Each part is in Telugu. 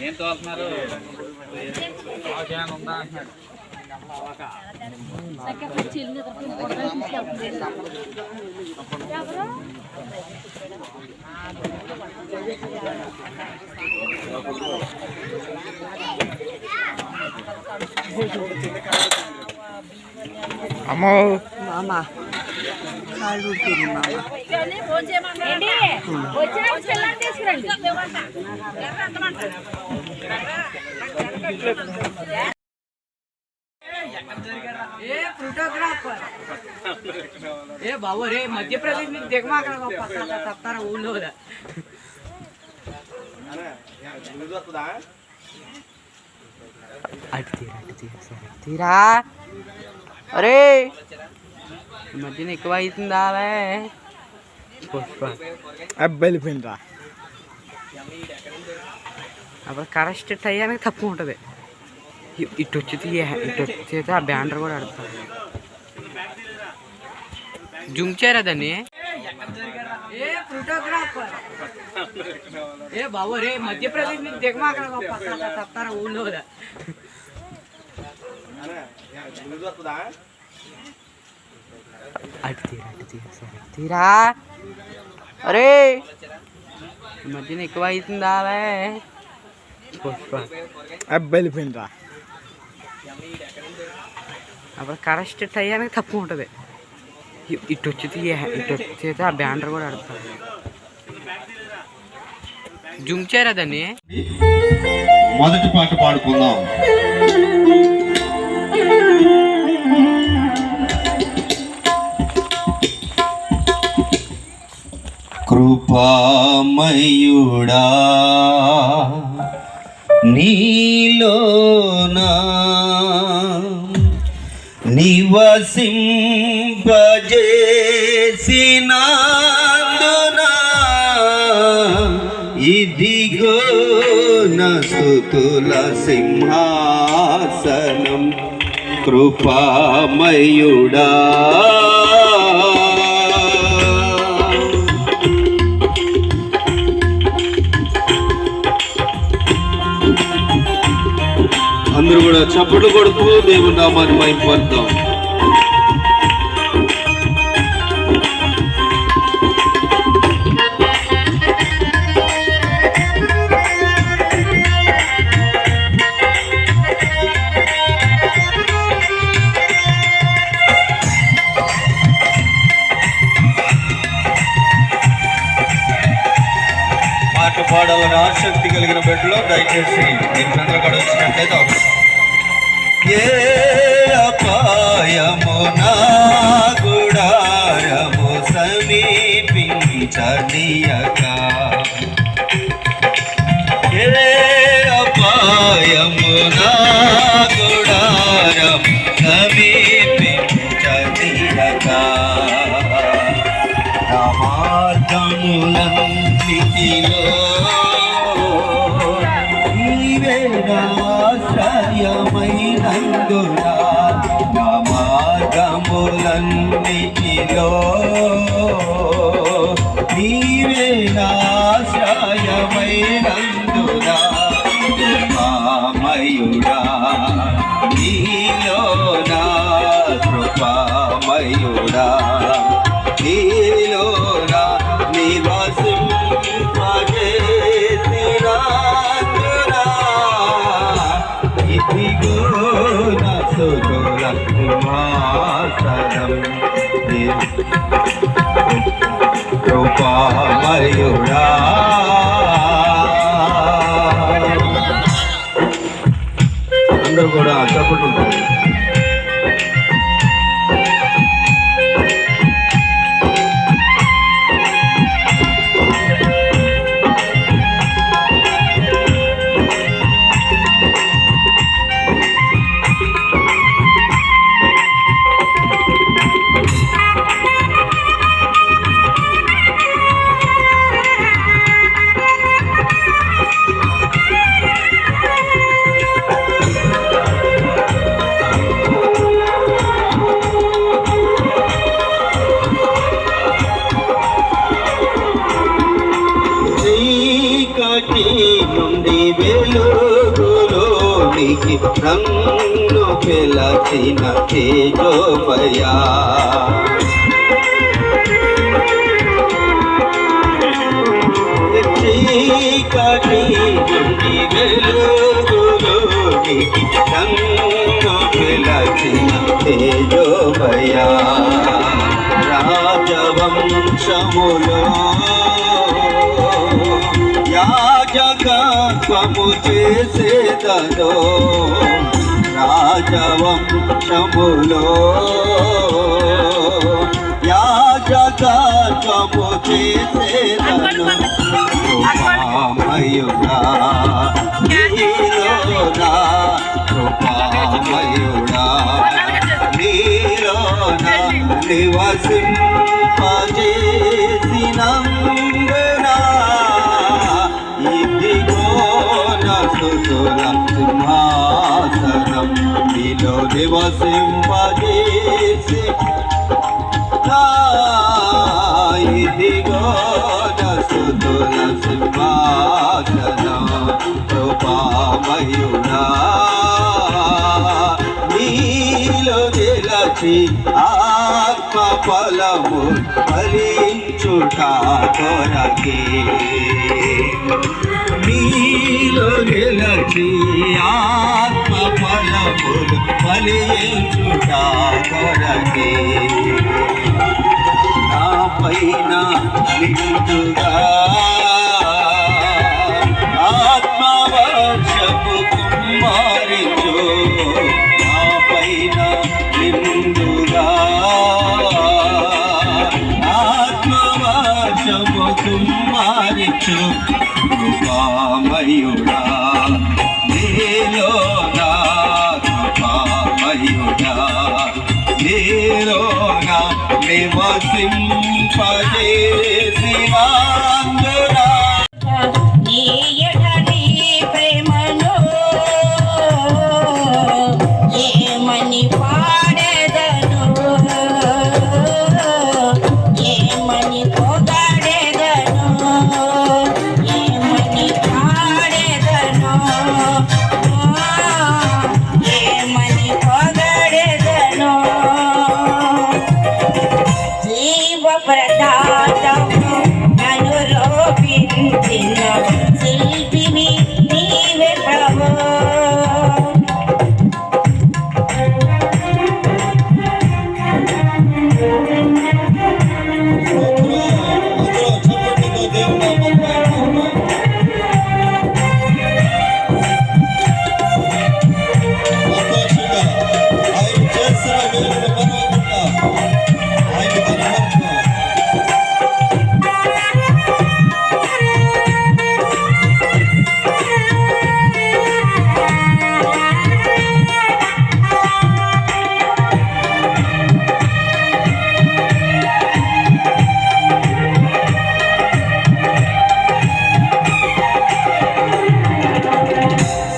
ఏం తోలుతున్నారు? ఉందా అంటున్నాడు. అమ్మో మామా కాళ్ళు ఉంటుంది ఏ బాబు రే మధ్యప్రదేశ్ నుంచి దిగమాకరా ఊళ్ళో తీరా అరే మధ్యన ఎక్కువ అవుతుందా వెళ్ళిపోయిందా అప్పుడు కరెక్ట్ టైంకి తక్కువ ఉంటుంది. ఇటు వచ్చి ఆ బ్యానర్ కూడా ఆడతారు. జూమ్ చేయరా దాన్ని. ఏ బాబు రే మధ్యప్రదేశ్ నుంచి దిగమాకరా ఊళ్ళో తీరా అరే మధ్యన ఎక్కువ అవుతుందా వెళ్ళిపోయిందా అప్పుడు కరెక్ట్ టైంకి తక్కువ ఉంటుంది. ఇటు వచ్చి ఆ బ్యానర్ కూడా ఆడతారు. జూమ్ చేయరా దాన్ని. మొదటి పాట పాడుకుందాం. కృపామయుడా నీలోనా నివసింపజేసినందునా ఇదిగో నా స్తుతుల సింహాసనం కృపామయుడా. అందరూ కూడా చప్పట్లు కొడుతూ దేవుని నామాన్ని మహిమపరుద్దాం. పాట పాడాలని ఆసక్తి కలిగిన బిడ్డలో దయచేసి నేను చంద్రగడ వచ్చినట్లయితే ఏ అపాయము నా గుడారము సమీపించనీయక, ఏ అపాయము నా గుడారము సమీపించనీయక, నా మార్గములన్నిటిలో నీవే నా ఆశ్రయమైనందునా, నా మార్గములన్నిటిలో నీవే నా ఆశ్రయమైనందునా, కృపామయుడా నీలో నా కృపామయుడా నీలో నా నివసింపజేసినందునా ఇదిగో నా స్తుతుల సింహాసనం కృపామయుడా. లోనికి నన్ను పిలచిన తేజోమయా చీకటి నుండి వెలుగులోనికి నన్ను పిలచిన తేజోమయా రాజవంశములో యాజకత్వము చేసేదను రాజవంశములో యాజకత్వము చేసేదను కృపామయుడా నీలోనా కృపామయుడా నీలోనా నివసింపజేసినందునా ఇదిగో నా స్తుతుల సింహాసనం నీలో నివసింపజేసి ఇదిగో నా స్తుతుల సింహాసనం కృపామయుడా నీలో నిలచి ఆత్మ ఫలము ఫలించుట కొరకే నీలో నిలచి ఆత్మ ఫలములు ఫలించుట కొరకే నా పైన నిండుగా ఆత్మవర్షపు కుమారించు నా పైన నిండుగా ఆత్మవర్షపు కుమారించు కృపామయుడా నీలోనా కృపామయుడా నీలోనా నివసింపజేసినందునా ఏమని పాడేదను ఏమని పొగడేదను ఏమని పాడేదను ఏమని పొగడేదను జీవ ప్రదాతము నన్ను రూపించిన శిల్పిని నీవే ప్రభు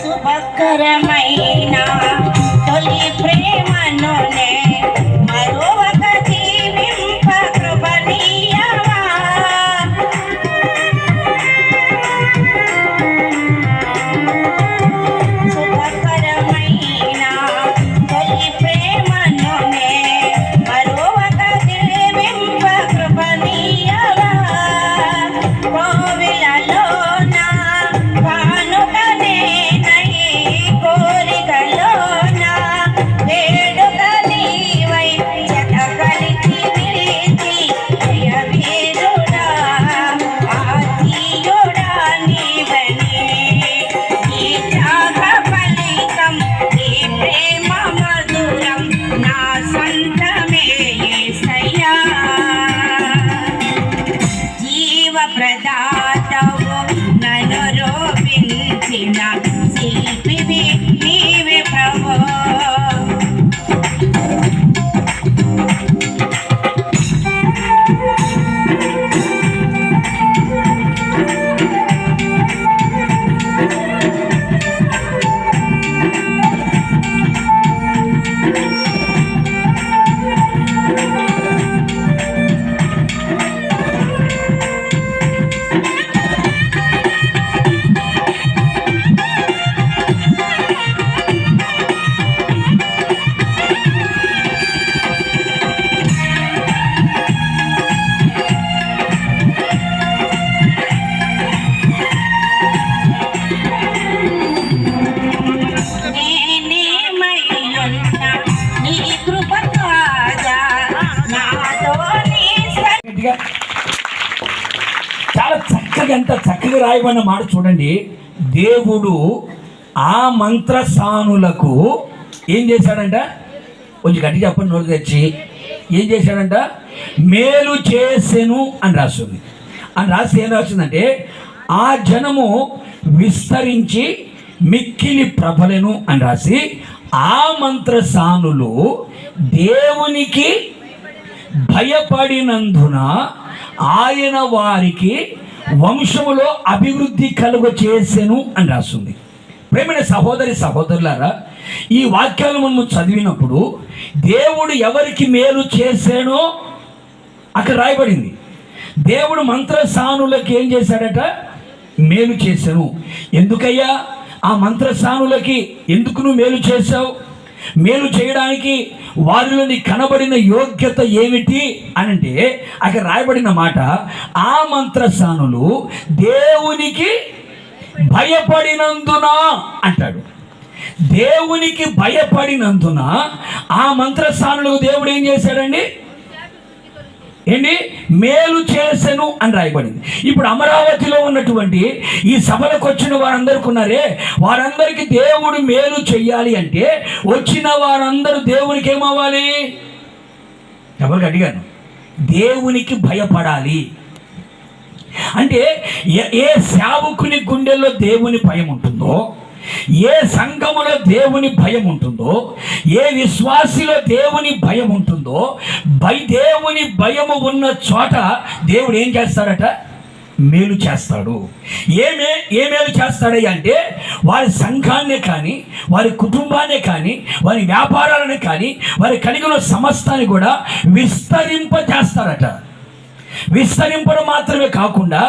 శుభకరమైన తొలి ప్రేమనునే మరొక జీవింప కృపణీయమా శుభకరమైన తొలి ప్రేమనునే మరొక జీవింప కృపణీయమా కోవిలలోన కానుకనే కోరికలోన వేడుక నీవై జతకలిచి నిలిచి ప్రియవీరుడా ఆశీయుడా నీవని ఈ త్యాగ ఫలితం ఈ ప్రేమ మధురం నా సొంతమే యేసయ్యా జీవ ప్రదాతవు నన్ను రూపించిన శిల్పివి నీవే ప్రభు అలాగే ఎంత చక్కగా రాయబడిన మాట చూడండి. దేవుడు ఆ మంత్రసానులకు ఏం చేశాడంట? కొంచెం గట్టి చెప్పండి, నోరు తెచ్చి. ఏం చేశాడంట? మేలు చేసెను అని రాస్తుంది. అని రాసి ఏం రాస్తుందంటే, ఆ జనము విస్తరించి మిక్కిలి ప్రబలెను అని రాసి, ఆ మంత్రసానులు దేవునికి భయపడినందున ఆయన వారికి వంశములో అభివృద్ధి కలుగ చేసెను అని రాస్తుంది. ప్రేమైన సహోదరి సహోదరులారా, ఈ వాక్యాలు మనం చదివినప్పుడు దేవుడు ఎవరికి మేలు చేశానో అక్కడ రాయబడింది. దేవుడు మంత్రసానులకు ఏం చేశాడట? మేలు చేశాను. ఎందుకయ్యా ఆ మంత్రసానులకి ఎందుకు నువ్వు మేలు చేశావు? మేలు చేయడానికి వారిలోని కనబడిన యోగ్యత ఏమిటి అని అంటే అక్కడ రాయబడిన మాట, ఆ మంత్రసానులు దేవునికి భయపడినందున అంటాడు. దేవునికి భయపడినందున ఆ మంత్రస్థానులకు దేవుడు ఏం చేశాడండి? ఏంటి? మేలు చేసెను అని రాయబడింది. ఇప్పుడు అమరావతిలో ఉన్నటువంటి ఈ సభలకు వచ్చిన వారందరికీ ఉన్నారే, వారందరికీ దేవుడు మేలు చెయ్యాలి అంటే వచ్చిన వారందరూ దేవునికి ఏమవ్వాలి? ఎవరికి అడిగాను? దేవునికి భయపడాలి. అంటే ఏ సేవకుని గుండెల్లో దేవుని భయం ఉంటుందో, ఏ సంఘములో దేవుని భయం ఉంటుందో, ఏ విశ్వాసిలో దేవుని భయం ఉంటుందో, దేవుని భయము ఉన్న చోట దేవుడు ఏం చేస్తాడట? మేలు చేస్తాడు. ఏ మేలు చేస్తాడయ్యా అంటే వారి సంఘాన్నే కానీ, వారి కుటుంబాన్నే కానీ, వారి వ్యాపారాలను కానీ, వారి కలిగిన సమస్తాన్ని కూడా విస్తరింపజేస్తాడట. విస్తరింపడం మాత్రమే కాకుండా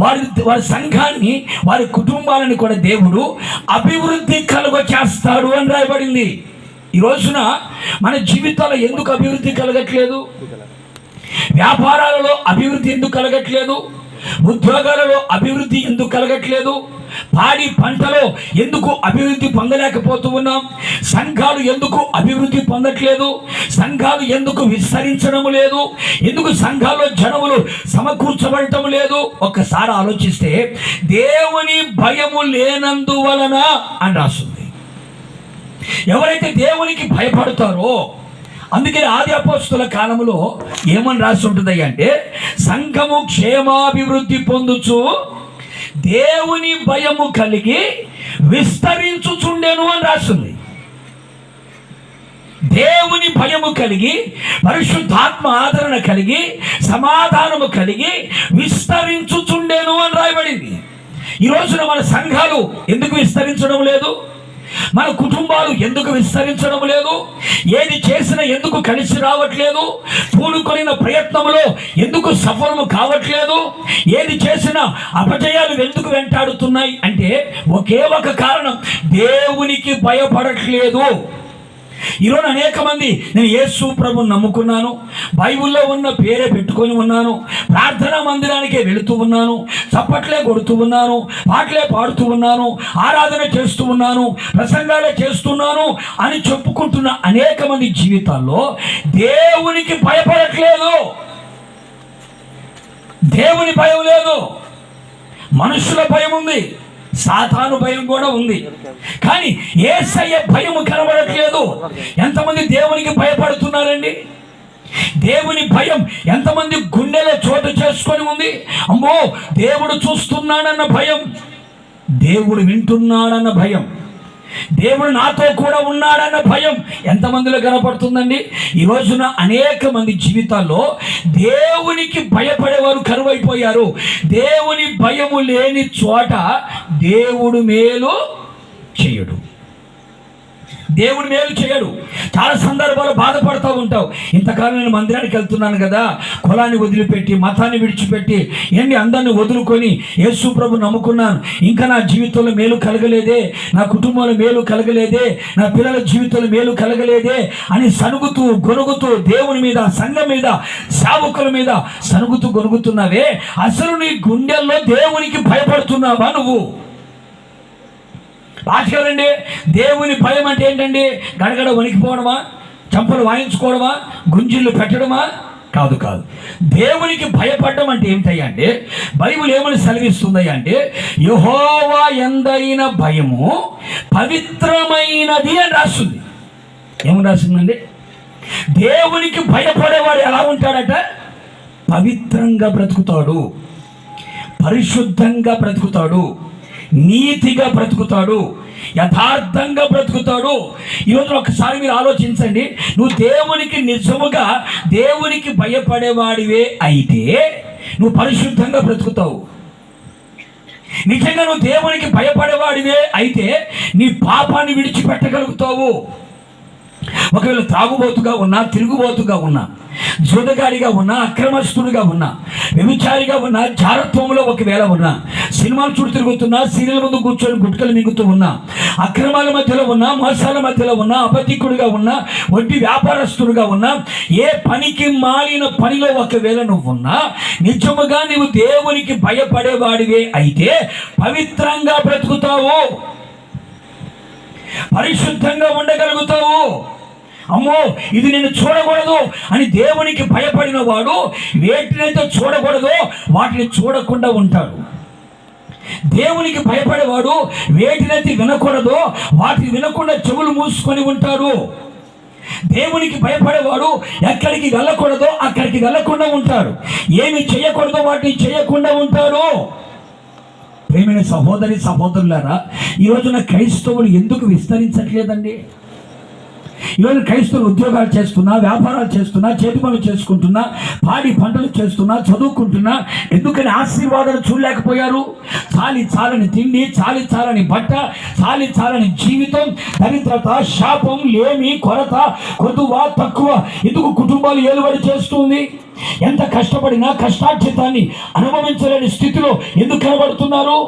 వారి సంఘాన్ని, వారి కుటుంబాలను కూడా దేవుడు అభివృద్ధి కలుగ చేస్తాడు అని రాయబడింది. ఈ రోజున మన జీవితాల్లో ఎందుకు అభివృద్ధి కలగట్లేదు? వ్యాపారాలలో అభివృద్ధి ఎందుకు కలగట్లేదు? ఉద్యోగాలలో అభివృద్ధి ఎందుకు కలగట్లేదు? పాడి పంటలో ఎందుకు అభివృద్ధి పొందలేకపోతూ ఉన్నాం? సంఘాలు ఎందుకు అభివృద్ధి పొందట్లేదు? సంఘాలు ఎందుకు విస్తరించడం లేదు? ఎందుకు సంఘాల్లో జనములు సమకూర్చబడటం లేదు? ఒక్కసారి ఆలోచిస్తే దేవుని భయము లేనందువలన అని రాస్తుంది. ఎవరైతే దేవునికి భయపడతారో, అందుకని ఆది అపోస్తుల కాలంలో ఏమని రాసి ఉంటుంది అంటే, సంఘము క్షేమాభివృద్ధి పొందుచు దేవుని భయము కలిగి విస్తరించుచుండెను అని రాస్తుంది. దేవుని భయము కలిగి, పరిశుద్ధాత్మ ఆదరణ కలిగి, సమాధానము కలిగి విస్తరించుచుండెను అని రాయబడింది. ఈ రోజున మన సంఘాలు ఎందుకు విస్తరించడం లేదు? మన కుటుంబాలు ఎందుకు విస్తరించడం లేదు? ఏది చేసినా ఎందుకు కలిసి రావట్లేదు? పూనుకొనిన ప్రయత్నంలో ఎందుకు సఫలము కావట్లేదు? ఏది చేసినా అపజయాలు ఎందుకు వెంటాడుతున్నాయి అంటే ఒకే ఒక కారణం, దేవునికి భయపడట్లేదు. ఈరోజు అనేక మంది, నేను యేసు ప్రభుని నమ్ముకున్నాను, బైబిల్లో ఉన్న పేరే పెట్టుకొని ఉన్నాను, ప్రార్థనా మందిరానికే వెళుతూ ఉన్నాను, చప్పట్లే కొడుతూ ఉన్నాను, పాటలే పాడుతూ ఉన్నాను, ఆరాధన చేస్తూ ఉన్నాను, ప్రసంగాలే చేస్తున్నాను అని చెప్పుకుంటున్న అనేక మంది జీవితాల్లో దేవునికి భయపడట్లేదు. దేవుని భయం లేదు, మనుషుల భయం ఉంది, సాతాను భయం కూడా ఉంది, కానీ యేసయ్య భయము కనబడట్లేదు. ఎంతమంది దేవునికి భయపడుతున్నారండి? దేవుని భయం ఎంతమంది గుండెలో చోటు చేసుకొని ఉంది? అమ్మో, దేవుడు చూస్తున్నాడన్న భయం, దేవుడు వింటున్నాడన్న భయం, దేవుడు నాతో కూడా ఉన్నాడన్న భయం ఎంతమందిలో కనపడుతుందండి? ఈ రోజున అనేక మంది జీవితాల్లో దేవునికి భయపడేవారు కరువైపోయారు. దేవుని భయము లేని చోట దేవుడు మేలు చేయడు. దేవుడు మేలు చేయడు. చాలా సందర్భాలు బాధపడుతూ ఉంటావు. ఇంతకాలం నేను మందిరానికి వెళ్తున్నాను కదా, కులాన్ని వదిలిపెట్టి, మతాన్ని విడిచిపెట్టి, ఏంటి అందరిని వదులుకొని యేసు ప్రభు నమ్ముకున్నాను, ఇంకా నా జీవితంలో మేలు కలగలేదే, నా కుటుంబంలో మేలు కలగలేదే, నా పిల్లల జీవితంలో మేలు కలగలేదే అని సనుగుతూ గొనుగుతూ దేవుని మీద, సంఘం మీద, సేవకుల మీద సనుగుతూ గొనుగుతున్నావే, అసలు నీ గుండెల్లో దేవునికి భయపడుతున్నావా నువ్వు? రాజకీయాలండి, దేవుని భయం అంటే ఏంటండి? గడగడ వణికిపోవడమా, చంపలు వాయించుకోవడమా, గుంజిళ్ళు పెట్టడమా? కాదు కాదు. దేవునికి భయపడడం అంటే ఏమిటయ్యా అంటే, బైబిల్ ఏమని సెలవిస్తుంది అంటే, యెహోవా యందైన భయము పవిత్రమైనది అని రాస్తుంది. ఏమని రాస్తుందండి? దేవునికి భయపడేవాడు ఎలా ఉంటాడట? పవిత్రంగా బ్రతుకుతాడు, పరిశుద్ధంగా బ్రతుకుతాడు, నీతిగా బ్రతుకుతాడు, యథార్థంగా బ్రతుకుతాడు. ఈరోజు ఒకసారి మీరు ఆలోచించండి. నువ్వు దేవునికి నిజముగా దేవునికి భయపడేవాడివే అయితే నువ్వు పరిశుద్ధంగా బ్రతుకుతావు. నిజంగా నువ్వు దేవునికి భయపడేవాడివే అయితే నీ పాపాన్ని విడిచిపెట్టగలుగుతావు. ఒకవేళ త్రాగుబోతుగా ఉన్నా, తిరుగుబోతుగా ఉన్నా, జూదగాడిగా ఉన్నా, అక్రమస్తుడిగా ఉన్నా, వ్యభిచారిగా ఉన్నా, జారత్వంలో ఒకవేళ ఉన్నా, సినిమాలు చుట్టూ తిరుగుతున్నా, సీరియల్ ముందు కూర్చొని గుట్కలు మింగుతూ ఉన్నా, అక్రమాల మధ్యలో ఉన్నా, మోసాల మధ్యలో ఉన్నా, అబద్ధికుడిగా ఉన్నా, వడ్డీ వ్యాపారస్తుడిగా ఉన్నా, ఏ పనికి మాలిన పనిలో ఒకవేళ నువ్వు ఉన్నా, నిజముగా నువ్వు దేవునికి భయపడేవాడివే అయితే పవిత్రంగా బ్రతుకుతావు, పరిశుద్ధంగా ఉండగలుగుతావు. అమ్మో ఇది నేను చూడకూడదు అని దేవునికి భయపడిన వాడు వేటినైతే చూడకూడదో వాటిని చూడకుండా ఉంటాడు. దేవునికి భయపడేవాడు వేటినైతే వినకూడదో వాటిని వినకుండా చెవులు మూసుకొని ఉంటాడు. దేవునికి భయపడేవాడు ఎక్కడికి వెళ్ళకూడదో అక్కడికి వెళ్ళకుండా ఉంటాడు. ఏమి చేయకూడదో వాటిని చేయకుండా ఉంటాడు. ప్రేమైన సహోదరి సహోదరులారా, ఈ రోజున క్రైస్తవులు ఎందుకు విస్తరించట్లేదండి? ఈరోజు క్రైస్తవులు ఉద్యోగాలు చేస్తున్నా, వ్యాపారాలు చేస్తున్నా, చేతి పనులు చేసుకుంటున్నా, పాడి పంటలు చేస్తున్నా, చదువుకుంటున్నా, ఎందుకని ఆశీర్వాదాలు చూడలేకపోయారు? చాలని తిండి, చాలని బట్ట, చాలని జీవితం, దరిద్రత, శాపం, లేమి, కొరత, కొదువ, తక్కువ, ఎందుకు కుటుంబాలు ఏలుబడి చేస్తుంది? ఎంత కష్టపడినా కష్టార్జితాన్ని అనుభవించలేని స్థితిలో ఎందుకు కనబడుతున్నారు?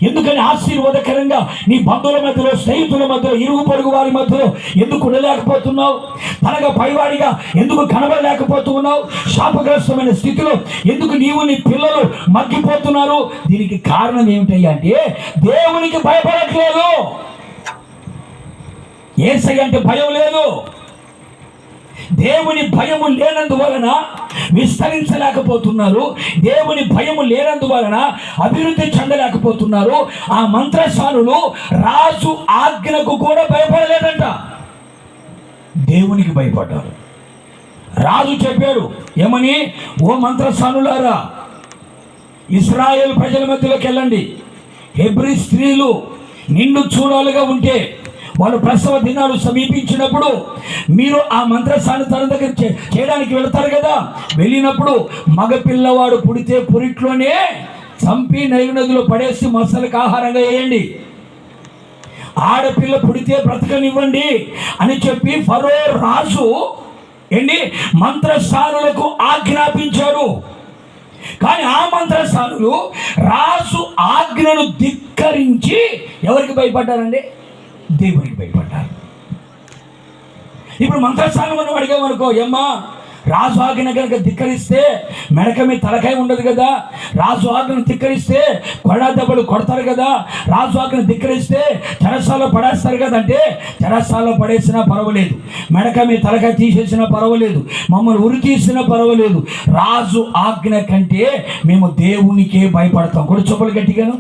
ఎందుకని ఆశీర్వాదకరంగా నీ బంధువుల మధ్యలో, స్నేహితుల మధ్యలో, ఇరుగు పొరుగు వారి మధ్యలో ఎందుకు ఉండలేకపోతున్నావు? తనగా పైవాడిగా ఎందుకు కనబడలేకపోతున్నావు? శాపగ్రస్తమైన స్థితిలో ఎందుకు నీవు నీ పిల్లలు మగ్గిపోతున్నారు? దీనికి కారణం ఏమిటయ్యా అంటే దేవునికి భయపడట్లేదు. యేసయ్య అంటే భయం లేదు. దేవుని భయము లేనందువలన విస్తరించలేకపోతున్నారు. దేవుని భయము లేనందువలన అభివృద్ధి చెందలేకపోతున్నారు. ఆ మంత్రసానులు రాజు ఆజ్ఞకు కూడా భయపడలేదంట, దేవునికి భయపడ్డారు. రాజు చెప్పాడు ఏమని? ఓ మంత్రసానులారా, ఇశ్రాయేలు ప్రజల మధ్యలోకి వెళ్ళండి. హెబ్రీ స్త్రీలు నిండు చూడాలుగా ఉంటే వాళ్ళు ప్రసవ దినాలు సమీపించినప్పుడు మీరు ఆ మంత్రసాని తన దగ్గర చేయడానికి వెళతారు కదా. వెళ్ళినప్పుడు మగ పిల్లవాడు పుడితే పురిట్లోనే చంపి నైలు నదిలో పడేసి మసలకు ఆహారంగా వేయండి. ఆడపిల్ల పుడితే బ్రతకనివ్వండి అని చెప్పి ఫరో రాజు మంత్రసానులకు ఆజ్ఞాపించాడు. కానీ ఆ మంత్రసానులు రాజు ఆజ్ఞను ధిక్కరించి ఎవరికి భయపడ్డారండి? దేవునికి భయపడ్డారు. ఇప్పుడు మంత్రస్థానం మనం అడిగామనుకో, ఏమ్మా రాజు ఆజ్ఞ కనుక ధిక్కరిస్తే మెడక మీద తలకాయ ఉండదు కదా, రాజు ఆజ్ఞను ధిక్కరిస్తే కొడా దెబ్బలు కొడతారు కదా, రాజు ఆజ్ఞను ధిక్కరిస్తే చెరసాలలో పడేస్తారు కదా. అంటే చెరసాలలో పడేసినా పర్వాలేదు, మెడక మీద తలకాయ తీసేసినా పర్వాలేదు, మమ్మల్ని ఉరి తీసినా పర్వాలేదు, రాజు ఆజ్ఞ కంటే మేము దేవునికే భయపడతాం. కూడా చెప్పులు గట్టిగాను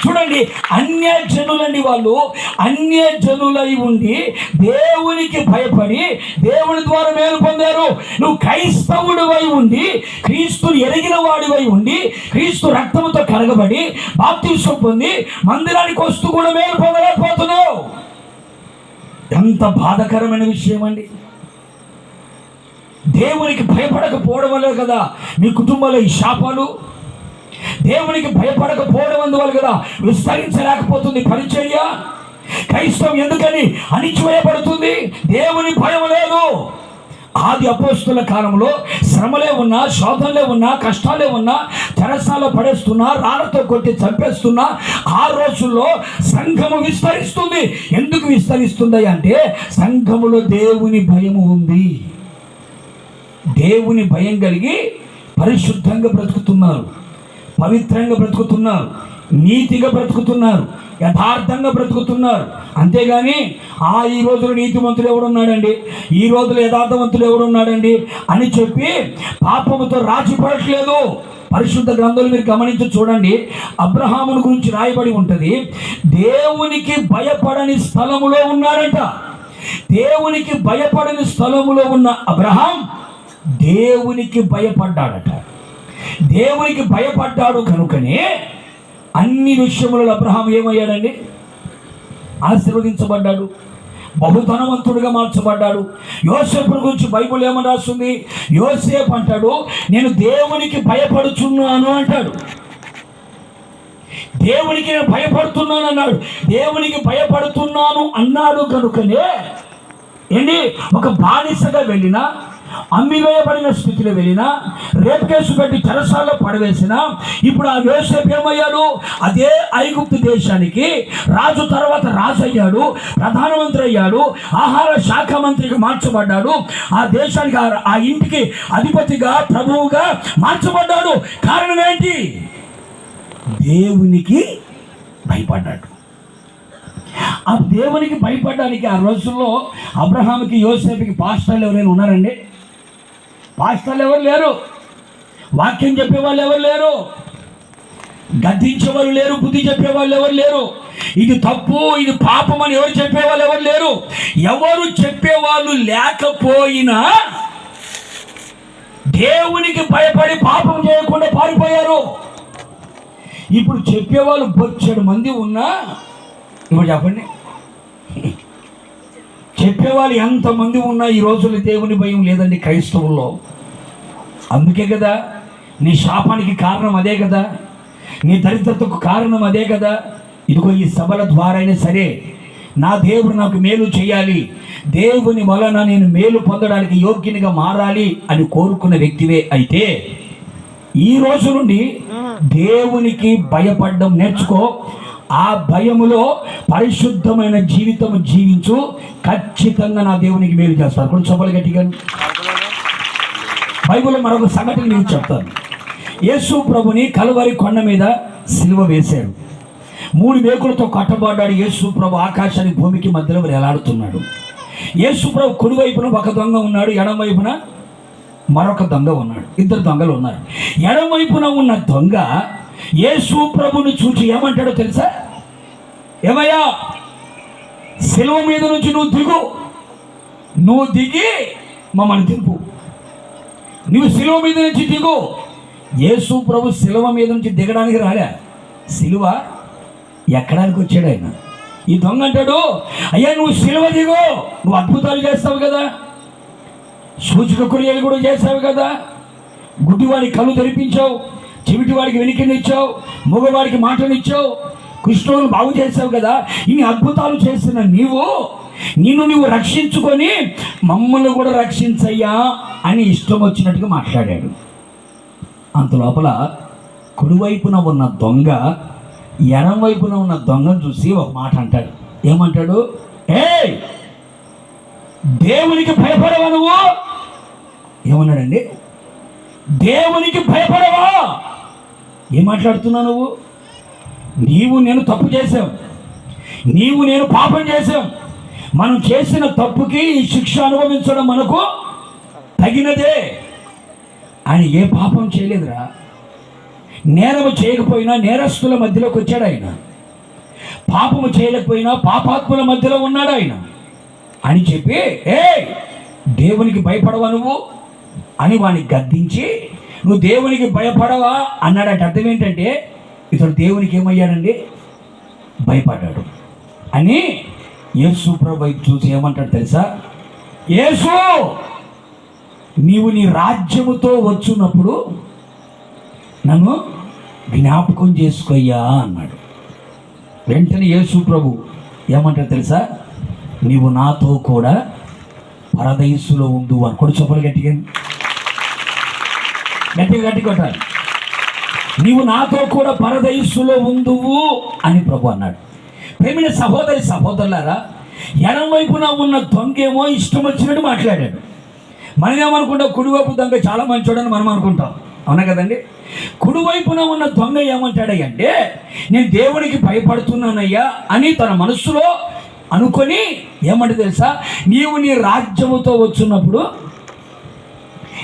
చూడండి. అన్య జనులని వాళ్ళు అన్య జనులై ఉండి దేవునికి భయపడి దేవుని ద్వారా మేలు పొందారు. నువ్వు క్రైస్తవుడివై ఉండి, క్రీస్తుని ఎరిగిన వాడివై ఉండి, క్రీస్తు రక్తముతో కడగబడి బాప్తిసం పొంది మందిరానికి వస్తూ కూడా మేలు పొందలేకపోతున్నావు. ఎంత బాధాకరమైన విషయం అండి. దేవునికి భయపడకపోవడం వల్ల కదా మీ కుటుంబంలో ఈ శాపాలు. దేవునికి భయపడకపోవడం అందువల్ల కదా విస్తరించలేకపోతుంది పరిచర్య. క్రైస్తవం ఎందుకని అణిచివేయబడుతుంది? దేవుని భయం లేదు. ఆది అపోస్తుల కాలంలో శ్రమలే ఉన్నా, శోధనలే ఉన్నా, కష్టాలే ఉన్నా, చెరసాలలో పడేస్తున్నా, రాళ్లతో కొట్టి చంపేస్తున్నా, ఆ రోజుల్లో సంఘము విస్తరిస్తుంది. ఎందుకు విస్తరిస్తుంది అంటే సంఘములో దేవుని భయము ఉంది. దేవుని భయం కలిగి పరిశుద్ధంగా బ్రతుకుతున్నారు. పవిత్రంగా బ్రతుకుతున్నారు, నీతిగా బ్రతుకుతున్నారు, యథార్థంగా బ్రతుకుతున్నారు. అంతేగాని ఈ రోజులో నీతిమంతుడు ఎవడున్నాడండి, ఈ రోజులో యథార్థవంతుడు ఎవడున్నాడండి అని చెప్పి పాపముతో రాజీ పడట్లేదు. పరిశుద్ధ గ్రంథాలు మీరు గమనించి చూడండి. అబ్రహామును గురించి రాయబడి ఉంటుంది, దేవునికి భయపడని స్థలములో ఉన్నాడంట. దేవునికి భయపడని స్థలములో ఉన్న అబ్రహాం దేవునికి భయపడ్డాడట. దేవునికి భయపడ్డాడు కనుకనే అన్ని విషయములలో అబ్రహాం ఏమయ్యాడండి? ఆశీర్వదించబడ్డాడు, బహుధనవంతుడిగా మార్చబడ్డాడు. యోసేపు గురించి బైబిల్ ఏమని రాస్తుంది? యోసేపు అంటాడు, నేను దేవునికి భయపడుచున్నాను అంటాడు. దేవునికి నేను భయపడుతున్నాను అన్నాడు. దేవునికి భయపడుతున్నాను అన్నాడు కనుకనే ఏంటి, ఒక బానిసగా వెళ్ళినా, అమ్మివేయబడిన స్థితిలో వెళ్ళినా, రేపు కేసు పెట్టి చెరసాల్లో పడవేసిన, ఇప్పుడు ఆ యోసేపు ఏమయ్యాడు? అదే ఐగుప్తు దేశానికి రాజు తర్వాత రాజు అయ్యాడు, ప్రధానమంత్రి అయ్యాడు, ఆహార శాఖ మంత్రిగా మార్చబడ్డాడు, ఆ దేశానికి ఆ ఇంటికి అధిపతిగా ప్రభువుగా మార్చబడ్డాడు. కారణం ఏంటి? దేవునికి భయపడ్డాడు. ఆ దేవునికి భయపడడానికి ఆ రోజుల్లో అబ్రహాంకి యోసేపుకి పాస్టర్లు ఎవరైనా ఉన్నారండి? పాస్టర్లు ఎవరు లేరు, వాక్యం చెప్పేవాళ్ళు ఎవరు లేరు, గద్దించేవాళ్ళు లేరు, బుద్ధి చెప్పేవాళ్ళు ఎవరు లేరు, ఇది తప్పు ఇది పాపం అని ఎవరు చెప్పేవాళ్ళు ఎవరు లేరు. ఎవరు చెప్పేవాళ్ళు లేకపోయినా దేవునికి భయపడి పాపం చేయకుండా పారిపోయారు. ఇప్పుడు చెప్పేవాళ్ళు బొచ్చెడు మంది ఉన్నా, ఇప్పుడు చెప్పండి, చెప్పేవాళ్ళు ఎంతమంది ఉన్నా ఈ రోజుల్లో దేవుని భయం లేదండి క్రైస్తవుల్లో. అందుకే కదా నీ శాపానికి కారణం అదే కదా, నీ దరిద్రతకు కారణం అదే కదా. ఇదిగో ఈ సభల ద్వారా అయినా సరే నా దేవుడు నాకు మేలు చేయాలి, దేవుని వలన నేను మేలు పొందడానికి యోగ్యునిగా మారాలి అని కోరుకున్న వ్యక్తివే అయితే ఈ రోజు నుండి దేవునికి భయపడడం నేర్చుకో. ఆ భయములో పరిశుద్ధమైన జీవితం జీవించు, ఖచ్చితంగా నా దేవునికి మేలు చేస్తాను. కొన్ని చెప్పలు గట్టిగా బైబిల్లో మరొక సంఘటన నేను చెప్తాను. యేసు ప్రభుని కలువరి కొండ మీద సిలువ వేశాడు. 3 మేకులతో కట్టబడ్డాడు యేసు ప్రభు. ఆకాశానికి భూమికి మధ్యలో వేలాడుతున్నాడు. యేసు ప్రభు కుడివైపున ఒక దొంగ ఉన్నాడు, ఎడమ వైపున మరొక దొంగ ఉన్నాడు. 2 దొంగలు ఉన్నారు. ఎడమ వైపున ఉన్న దొంగ యేసు ప్రభుని చూసి ఏమంటాడో తెలుసా? ఏమయ్యా, సిలువ మీద నుంచి నువ్వు దిగి మమ్మల్ని దింపు, నువ్వు సిలువ మీద నుంచి దిగు. యేసు ప్రభు సిలువ మీద నుంచి దిగడానికి రాలే, సిలువ ఎక్కడానికి వచ్చాడు ఆయన. ఈ దొంగ అంటాడు, అయ్యా నువ్వు సిలువ దిగు, నువ్వు అద్భుతాలు చేస్తావు కదా, సూచక క్రియలు కూడా చేసావు కదా, గుడ్డివాడికి కళ్ళు తెరిపించావు, చెవిటి వాడికి వెనుకనిచ్చావు, మగవాడికి మాటనిచ్చావు, కుష్ఠరోగులను బాగు చేసావు కదా, ఇన్ని అద్భుతాలు చేస్తున్న నిన్ను రక్షించుకొని మమ్మల్ని కూడా రక్షించయ్యా అని ఇష్టం వచ్చినట్టుగా మాట్లాడాడు. అంత లోపల కుడివైపున ఉన్న దొంగ ఎడం వైపున ఉన్న దొంగను చూసి ఒక మాట అంటాడు. ఏమంటాడు? ఏయ్, దేవునికి భయపడవా నువ్వు? ఏమన్నాడండి? దేవునికి భయపడవా? ఏం మాట్లాడుతున్నావు నువ్వు? నీవు నేను తప్పు చేశాం, నీవు నేను పాపం చేశాం, మనం చేసిన తప్పుకి ఈ శిక్ష అనుభవించడం మనకు తగినదే. ఆయన ఏ పాపం చేయలేదురా, నేరము చేయకపోయినా నేరస్తుల మధ్యలోకి వచ్చాడు ఆయన, పాపము చేయలేకపోయినా పాపాత్ముల మధ్యలో ఉన్నాడు ఆయన అని చెప్పి, ఏ దేవునికి భయపడవా నువ్వు అని వాడిని గద్దించి, నువ్వు దేవునికి భయపడవా అన్నాడంటే అర్థం ఏంటంటే ఇతడు దేవునికి ఏమయ్యాడండి? భయపడ్డాడు అని. యేసు ప్రభు వైపు చూసి ఏమంటాడు తెలుసా? యేసు, నీవు నీ రాజ్యముతో వచ్చినప్పుడు నన్ను జ్ఞాపకం చేసుకోయ్యా అన్నాడు. వెంటనే యేసు ప్రభు ఏమంటాడు తెలుసా? నీవు నాతో కూడా పరదైసులో ఉండు అని. కొడు చెప్పలు గట్టిగా కొట్టాలి. నీవు నాతో కూడా పరదైసులో ఉందువు అని ప్రభు అన్నాడు. ప్రేమిన సహోదరులారా, ఎడం వైపున ఉన్న దొంగేమో ఇష్టం వచ్చినట్టు మాట్లాడాడు. మనం ఏమనుకుంటాం? కుడివైపు దొంగ చాలా మంచోడని మనం అనుకుంటాం, అవునా కదండి? కుడివైపున ఉన్న దొంగ ఏమంటాడంటే నేను దేవునికి భయపడుతున్నానయ్యా అని తన మనస్సులో అనుకొని ఏమంటే తెలుసా, నీవు నీ రాజ్యముతో వచ్చున్నప్పుడు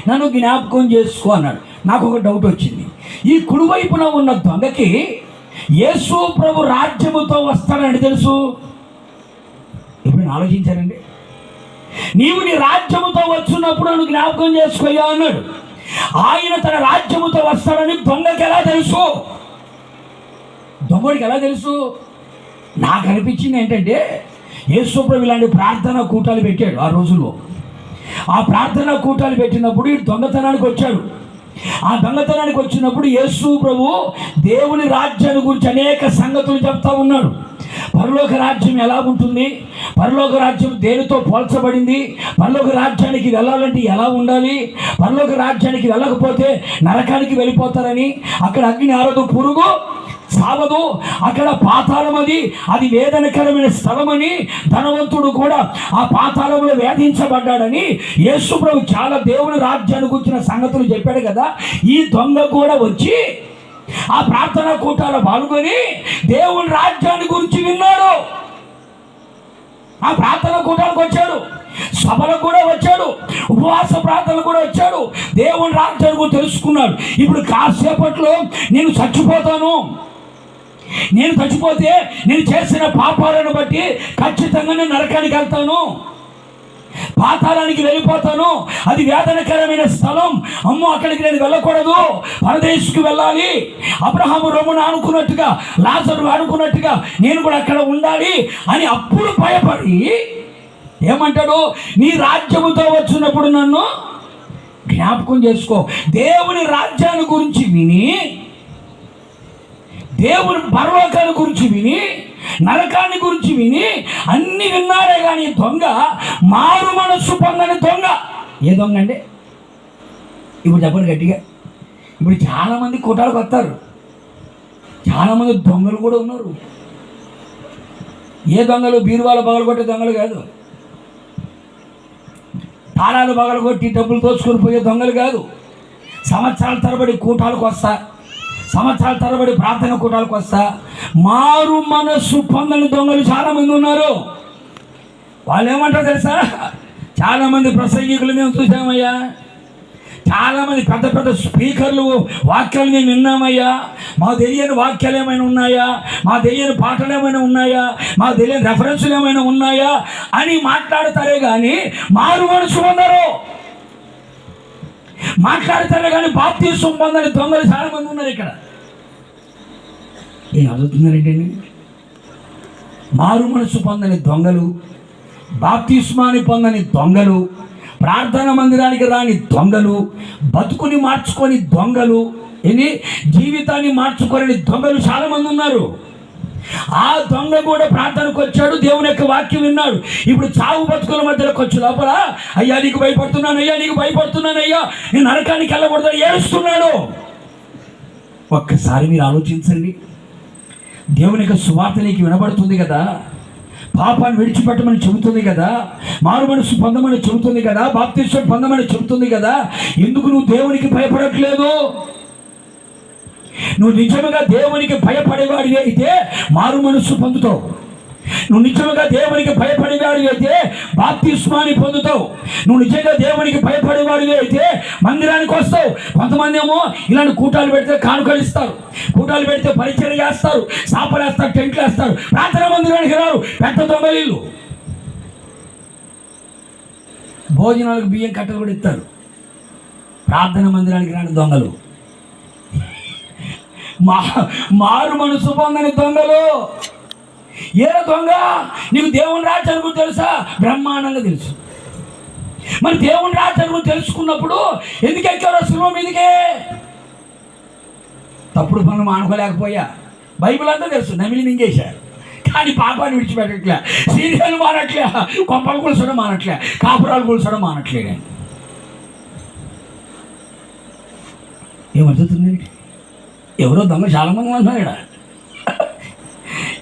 నన్ను జ్ఞాపకం చేసుకో అన్నాడు. నాకు ఒక డౌట్ వచ్చింది. ఈ కుడివైపున ఉన్న దొంగకి యేసు ప్రభు రాజ్యముతో వస్తాడని తెలుసు. ఇప్పుడు ఆలోచించారండి. నీవు నీ రాజ్యముతో వచ్చున్నప్పుడు నన్ను జ్ఞాపకం చేసుకోయా అన్నాడు. ఆయన తన రాజ్యముతో వస్తాడని దొంగకి ఎలా తెలుసు? దొంగడికి ఎలా తెలుసు? నాకు అనిపించింది ఏంటంటే యేసు ప్రభు ఇలాంటి ప్రార్థనా కూటాలు పెట్టాడు ఆ రోజుల్లో. ఆ ప్రార్థనా కూటాలు పెట్టినప్పుడు ఈ దొంగతనానికి వచ్చాడు. ఆ దొంగతనానికి వచ్చినప్పుడు యేసు ప్రభు దేవుని రాజ్యాన్ని గురించి అనేక సంగతులు చెప్తా ఉన్నాడు. పరలోక రాజ్యం ఎలా ఉంటుంది, పరలోక రాజ్యం దేనితో పోల్చబడింది, పరలోక రాజ్యానికి వెళ్ళాలంటే ఎలా ఉండాలి, పరలోక రాజ్యానికి వెళ్ళకపోతే నరకానికి వెళ్ళిపోతారని, అక్కడ అగ్ని ఆరదు, పురుగు సావదు, అక్కడ పాతాళం అది వేదనకరమైన స్థలమని, ధనవంతుడు కూడా ఆ పాతాళంలో వేధించబడ్డాడని యేసు ప్రభు చాలా దేవుని రాజ్యాన్ని గురించిన సంగతులు చెప్పాడు కదా. ఈ దొంగ కూడా వచ్చి ఆ ప్రార్థనా కూటాల్లో పాల్గొని దేవుని రాజ్యాన్ని గురించి విన్నాడు. ఆ ప్రార్థనా కూటాలకు వచ్చాడు, సభలకు కూడా వచ్చాడు, ఉపవాస ప్రార్థనలు కూడా వచ్చాడు, దేవుని రాజ్యాన్ని కూడా తెలుసుకున్నాడు. ఇప్పుడు కాసేపట్లో నేను చచ్చిపోతాను, నేను చచ్చిపోతే నేను చేసిన పాపాలను బట్టి ఖచ్చితంగా నేను నరకానికి వెళ్తాను, పాతాళానికి వెళ్ళిపోతాను, అది వేదనకరమైన స్థలం, అమ్మో అక్కడికి నేను వెళ్ళకూడదు, పరదేశుకు వెళ్ళాలి, అబ్రహాము రొమ్మును ఆనుకున్నట్టుగా, లాజరు ఆనుకున్నట్టుగా నేను కూడా అక్కడ ఉండాలి అని అప్పుడు భయపడి ఏమంటాడు, నీ రాజ్యముతో వచ్చినప్పుడు నన్ను జ్ఞాపకం చేసుకో. దేవుని రాజ్యాన్ని గురించి విని, దేవుని పరలోకాన్ని గురించి విని, నరకాన్ని గురించి విని అన్ని విన్నాడే కానీ దొంగ మారు మనస్సు పొందని దొంగ. ఏ దొంగ అండి? ఇప్పుడు చెప్పండి గట్టిగా. ఇప్పుడు చాలామంది కూటాలకు వస్తారు, చాలామంది దొంగలు కూడా ఉన్నారు. ఏ దొంగలు? బీరువాలు పగలగొట్టే దొంగలు కాదు, తాళాలు పగలగొట్టి డబ్బులు దోచుకొని పోయే దొంగలు కాదు. సంవత్సరాల తరబడి కూటాలకు వస్తా, సంవత్సరాల తరబడి ప్రార్థన కూటాలకు వస్తా మారు మనస్సు పొందని దొంగలు చాలామంది ఉన్నారు. వాళ్ళు ఏమంటారు తెలుసా? చాలామంది ప్రసంగికులు మేము చూసామయ్యా, చాలామంది పెద్ద పెద్ద స్పీకర్లు వాక్యాలు మేము విన్నామయ్యా, మా తెలియని వాక్యాలు ఏమైనా ఉన్నాయా, మా తెలియని పాటలు ఏమైనా ఉన్నాయా, మా తెలియని రెఫరెన్సులు ఏమైనా ఉన్నాయా అని మాట్లాడతారే కానీ మారు మనసు పొందరు. మాట్లాడతారే కానీ బాప్తిస్మం పొందని దొంగలు చాలామంది ఉన్నారు. ఇక్కడ ఏం అడుగుతున్నారంటే, మారు మనసు పొందని దొంగలు, బాప్తిస్మాన్ని పొందని దొంగలు, ప్రార్థనా మందిరానికి రాని దొంగలు, బతుకుని మార్చుకొని దొంగలు, జీవితాన్ని మార్చుకోని దొంగలు చాలామంది ఉన్నారు. ఆ దొంగ కూడా ప్రార్థనకు వచ్చాడు, దేవుని యొక్క వాక్యం విన్నాడు. ఇప్పుడు చావు బతుకుల మధ్యలోకి వచ్చి లోపల అయ్యా నీకు భయపడుతున్నాను, అయ్యా నీకు భయపడుతున్నాను, అయ్యా నేను నరకానికి వెళ్ళకూడదని ఏడుస్తున్నాడు. ఒక్కసారి మీరు ఆలోచించండి. దేవుని యొక్క సువార్త నీకు వినబడుతుంది కదా, పాపాన్ని విడిచిపెట్టమని చెబుతుంది కదా, మారు మనసు పొందమని చెబుతుంది కదా, బాప్తిస్మం పొందమని చెబుతుంది కదా, ఎందుకు నువ్వు దేవునికి భయపడట్లేదు? నువ్వు నిజంగా దేవునికి భయపడేవాడివి అయితే మారు మనస్సు పొందుతావు. నువ్వు నిజంగా దేవునికి భయపడేవాడివి అయితే బాప్తిస్మాన్ని పొందుతావు. నువ్వు నిజంగా దేవునికి భయపడేవాడివి అయితే మందిరానికి వస్తావు. కొంతమంది ఏమో ఇలాంటి కూటాలు పెడితే కానుకలు ఇస్తారు, కూటాలు పెడితే పరిచయం చేస్తారు, సాపలు వేస్తారు, టెంట్లు వేస్తారు, ప్రార్థనా మందిరానికి రారు, పెద్ద దొంగలీళ్ళు. భోజనాలకు బియ్యం కట్టలు కూడా ఇస్తారు, ప్రార్థనా మందిరానికి రాని దొంగలు. మారు మనసు పొందని దొంగలు. ఏ దొంగ? నీకు దేవుని రాజ్యాన్ని గురించి తెలుసా? బ్రహ్మాండంగా తెలుసు. మరి దేవుని రాజ్యాన్ని గురించి తెలుసుకున్నప్పుడు ఎందుకు ఎక్కారో శిలువ మీదకే? తప్పుడు పనులు మానుకోలేకపోయా. బైబిల్ అంతా తెలుసు, నమిలి మింగేశారు, కానీ పాపాన్ని విడిచిపెట్టట్లే, సీరియల్ మానట్లే, కొంపలు కూల్చడం మానట్లే, కాపురాలు కూల్చడం మానట్లే. ఏమవుతుంది? ఎవరో దొంగ చాలామంది ఉన్నారు ఇక్కడ.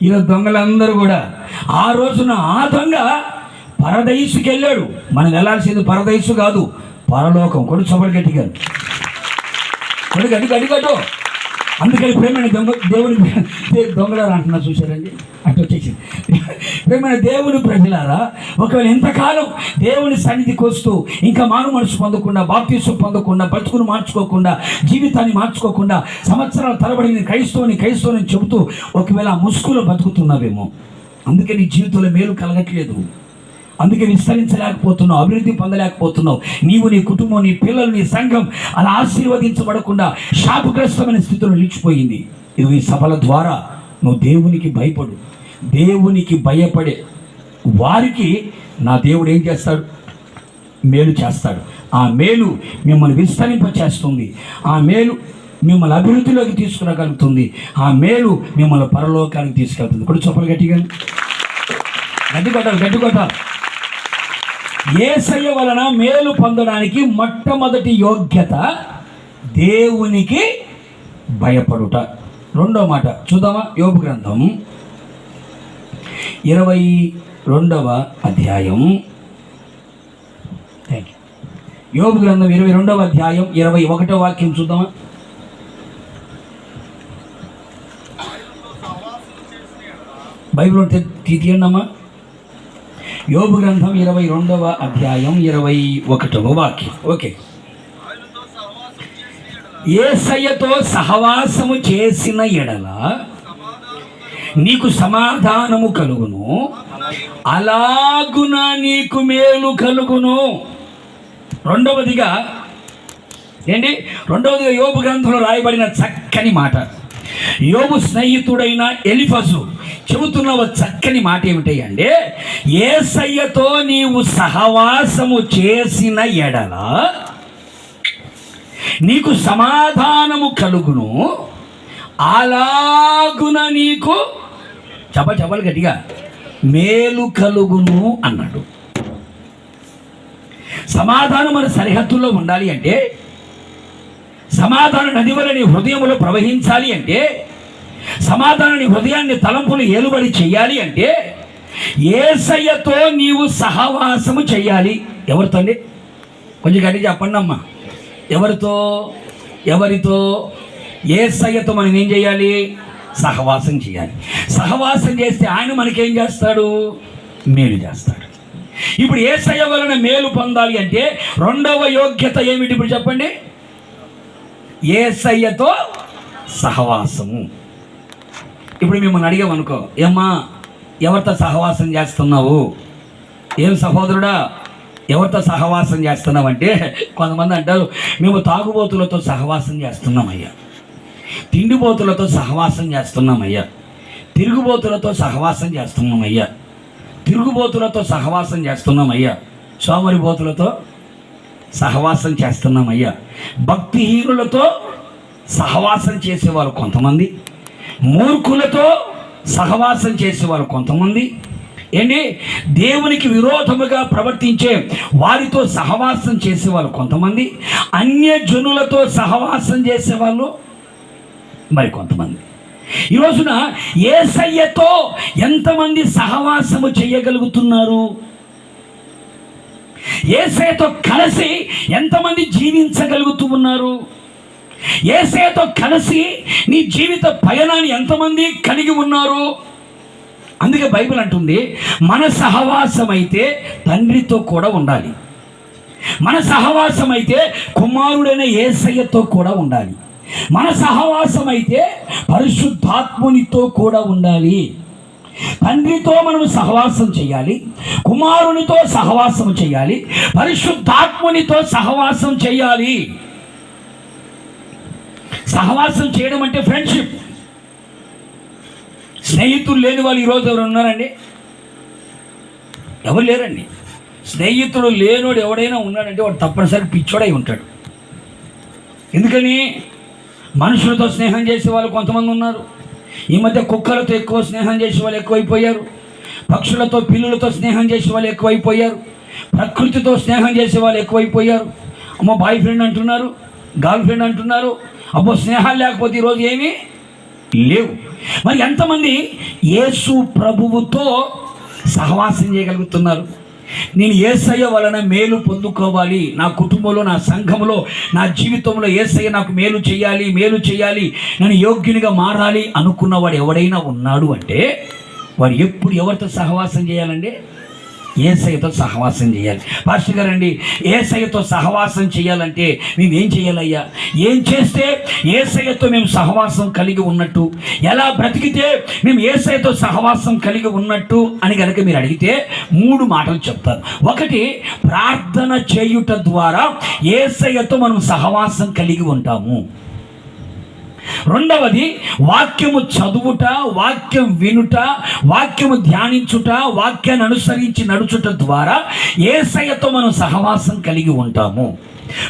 ఇలా దొంగలందరూ కూడా ఆ రోజున ఆ దొంగ పరదైసుకి వెళ్ళాడు. మనం వెళ్ళాల్సింది పరదైసు కాదు, పరలోకం. కొడు చబడి గట్టిగా అడిగడు. అందుకని ప్రేమైన దేవుని దొంగలారా అంటున్నా, చూశారండి అటు వచ్చేసింది. ప్రేమైన దేవుని ప్రజలారా, ఒకవేళ ఎంతకాలం దేవుని సన్నిధికి వస్తూ ఇంకా మారు మనసు పొందకుండా, బాప్తీసం పొందకుండా, బతుకును మార్చుకోకుండా, జీవితాన్ని మార్చుకోకుండా, సంవత్సరాల తరబడి నేను క్రైస్తవుని చెబుతూ ఒకవేళ ఆ ముసుగులో బతుకుతున్నావేమో, అందుకే నీ జీవితంలో మేలు కలగట్లేదు, అందుకే విస్తరించలేకపోతున్నావు, అభివృద్ధి పొందలేకపోతున్నావు. నీవు, నీ కుటుంబం, నీ పిల్లలు, నీ సంఘం అలా ఆశీర్వదించబడకుండా శాపగ్రస్తమైన స్థితిలో నిలిచిపోయింది. ఇది ఈ సభల ద్వారా నువ్వు దేవునికి భయపడు. దేవునికి భయపడే వారికి నా దేవుడు ఏం చేస్తాడు? మేలు చేస్తాడు. ఆ మేలు మిమ్మల్ని విస్తరింపచేస్తుంది. ఆ మేలు మిమ్మల్ని అభివృద్ధిలోకి తీసుకురాగలుగుతుంది. ఆ మేలు మిమ్మల్ని పరలోకానికి తీసుకెళ్తుంది. ఇప్పుడు చెప్పలు గట్టిగా గడ్డి కొట్టాలి. యేసయ్య వలన మేలు పొందడానికి మొట్టమొదటి యోగ్యత దేవునికి భయపడుట. రెండో మాట చూద్దామా? యోబు గ్రంథం 22వ అధ్యాయం. యోబు గ్రంథం 22వ అధ్యాయం 21వ వాక్యం చూద్దామా? బైబిల్ తీయండి అమ్మా. యోబు గ్రంథం 22వ అధ్యాయం 21వ వాక్యం. ఓకే. యేసయ్యతో సహవాసము చేసిన ఎడల నీకు సమాధానము కలుగును, అలాగున నీకు మేలు కలుగును. రెండవదిగా యోబు గ్రంథంలో రాయబడిన చక్కని మాట, యోబు స్నేహితుడైన ఎలిఫజు చెబుతున్న చక్కని మాట ఏమిటంటే, యేసయ్యతో నీవు సహవాసము చేసిన ఎడల నీకు సమాధానము కలుగును, అలాగున నీకు చెప్పలు గట్టిగా మేలు కలుగును అన్నాడు. సమాధానం మన సరిహద్దుల్లో ఉండాలి అంటే, సమాధాన నది వల్ల నీ హృదయంలో ప్రవహించాలి అంటే, సమాధానాన్ని హృదయాన్ని తలంపులు ఏలుబడి చెయ్యాలి అంటే, యేసయ్యతో నీవు సహవాసము చెయ్యాలి. ఎవరితో అండి? కొంచెం గట్టి చెప్పండి అమ్మా. ఎవరితో? యేసయ్యతో మనం ఏం చేయాలి? సహవాసం చేయాలి. సహవాసం చేస్తే ఆయన మనకేం చేస్తాడు? మేలు చేస్తాడు. ఇప్పుడు యేసయ్య వలన మేలు పొందాలి అంటే రెండవ యోగ్యత ఏమిటి? ఇప్పుడు చెప్పండి. యేసయ్యతో సహవాసము. ఇప్పుడు మిమ్మల్ని అడిగామనుకో, ఏమ్మా ఎవరితో సహవాసం చేస్తున్నావు? ఏం సహోదరుడా ఎవరితో సహవాసం చేస్తున్నావు అంటే, కొంతమంది అంటారు మేము తాగుబోతులతో సహవాసం చేస్తున్నామయ్యా, తిండిబోతులతో సహవాసం చేస్తున్నామయ్యా, తిరుగుబోతులతో సహవాసం చేస్తున్నామయ్యా, తిరుగుబోతులతో సహవాసం చేస్తున్నామయ్యా, సోమరిబోతులతో సహవాసం చేస్తున్నామయ్యా, భక్తిహీనులతో సహవాసం చేసేవారు కొంతమంది, మూర్ఖులతో సహవాసం చేసేవారు కొంతమంది, దేవునికి విరోధముగా ప్రవర్తించే వారితో సహవాసం చేసేవాళ్ళు కొంతమంది, అన్యజనులతో సహవాసం చేసేవాళ్ళు మరి కొంతమంది. ఈ రోజున యేసయ్యతో ఎంతమంది సహవాసము చేయగలుగుతున్నారు? యేసయ్యతో కలిసి ఎంతమంది జీవించగలుగుతూ ఉన్నారు? యేసయ్యతో కలిసి నీ జీవిత పయనాన్ని ఎంతమంది కలిగి ఉన్నారు? అందుకే బైబిల్ అంటుంది, మన సహవాసం అయితే తండ్రితో కూడా ఉండాలి, మన సహవాసం అయితే కుమారుడైన యేసయ్యతో కూడా ఉండాలి, మన సహవాసం అయితే పరిశుద్ధాత్మునితో కూడా ఉండాలి. తండ్రితో మనం సహవాసం చేయాలి, కుమారునితో సహవాసం చేయాలి, పరిశుద్ధాత్మునితో సహవాసం చేయాలి. సహవాసం చేయడం అంటే ఫ్రెండ్షిప్. స్నేహితులు లేని వాళ్ళు ఈరోజు ఎవరు ఉన్నారండి? ఎవరు లేరండి. స్నేహితుడు లేనోడు ఎవడైనా ఉన్నాడంటే వాడు తప్పనిసరి పిచ్చోడై ఉంటాడు. ఎందుకని? మనుషులతో స్నేహం చేసే వాళ్ళు కొంతమంది ఉన్నారు. ఈ మధ్య కుక్కలతో ఎక్కువ స్నేహం చేసే వాళ్ళు ఎక్కువైపోయారు, పక్షులతో పిల్లులతో స్నేహం చేసే వాళ్ళు ఎక్కువైపోయారు, ప్రకృతితో స్నేహం చేసే వాళ్ళు ఎక్కువైపోయారు. అమ్మో బాయ్ ఫ్రెండ్ అంటున్నారు, గర్ల్ ఫ్రెండ్ అంటున్నారు. అబ్బో స్నేహాలు లేకపోతే ఈరోజు ఏమీ లేవు. మరి ఎంతమంది యేసు ప్రభువుతో సహవాసం చేయగలుగుతున్నారు? నేను యేసయ్య వలన మేలు పొందుకోవాలి, నా కుటుంబంలో, నా సంఘంలో, నా జీవితంలో యేసయ్య నాకు మేలు చేయాలి, నేను యోగ్యునిగా మారాలి అనుకున్నవాడు ఎవడైనా ఉన్నాడు అంటే వాడు ఎప్పుడు ఎవరితో సహవాసం చేయాలండి? యేసయ్యతో సహవాసం చేయాలి. పాస్టర్ గారండి, యేసయ్యతో సహవాసం చేయాలంటే మేము ఏం చేయాలయ్యా? ఏం చేస్తే యేసయ్యతో మేము సహవాసం కలిగి ఉన్నట్టు, ఎలా బ్రతికితే మేము యేసయ్యతో సహవాసం కలిగి ఉన్నట్టు అని కనుక మీరు అడిగితే 3 మాటలు చెప్తారు. ఒకటి, ప్రార్థన చేయుట ద్వారా యేసయ్యతో మనం సహవాసం కలిగి ఉంటాము. రెండవది, వాక్యము చదువుట, వాక్యం వినుట, వాక్యము ధ్యానించుట, వాక్యాన్ని అనుసరించి నడుచుట ద్వారా యేసయ్యతో మనం సహవాసం కలిగి ఉంటాము.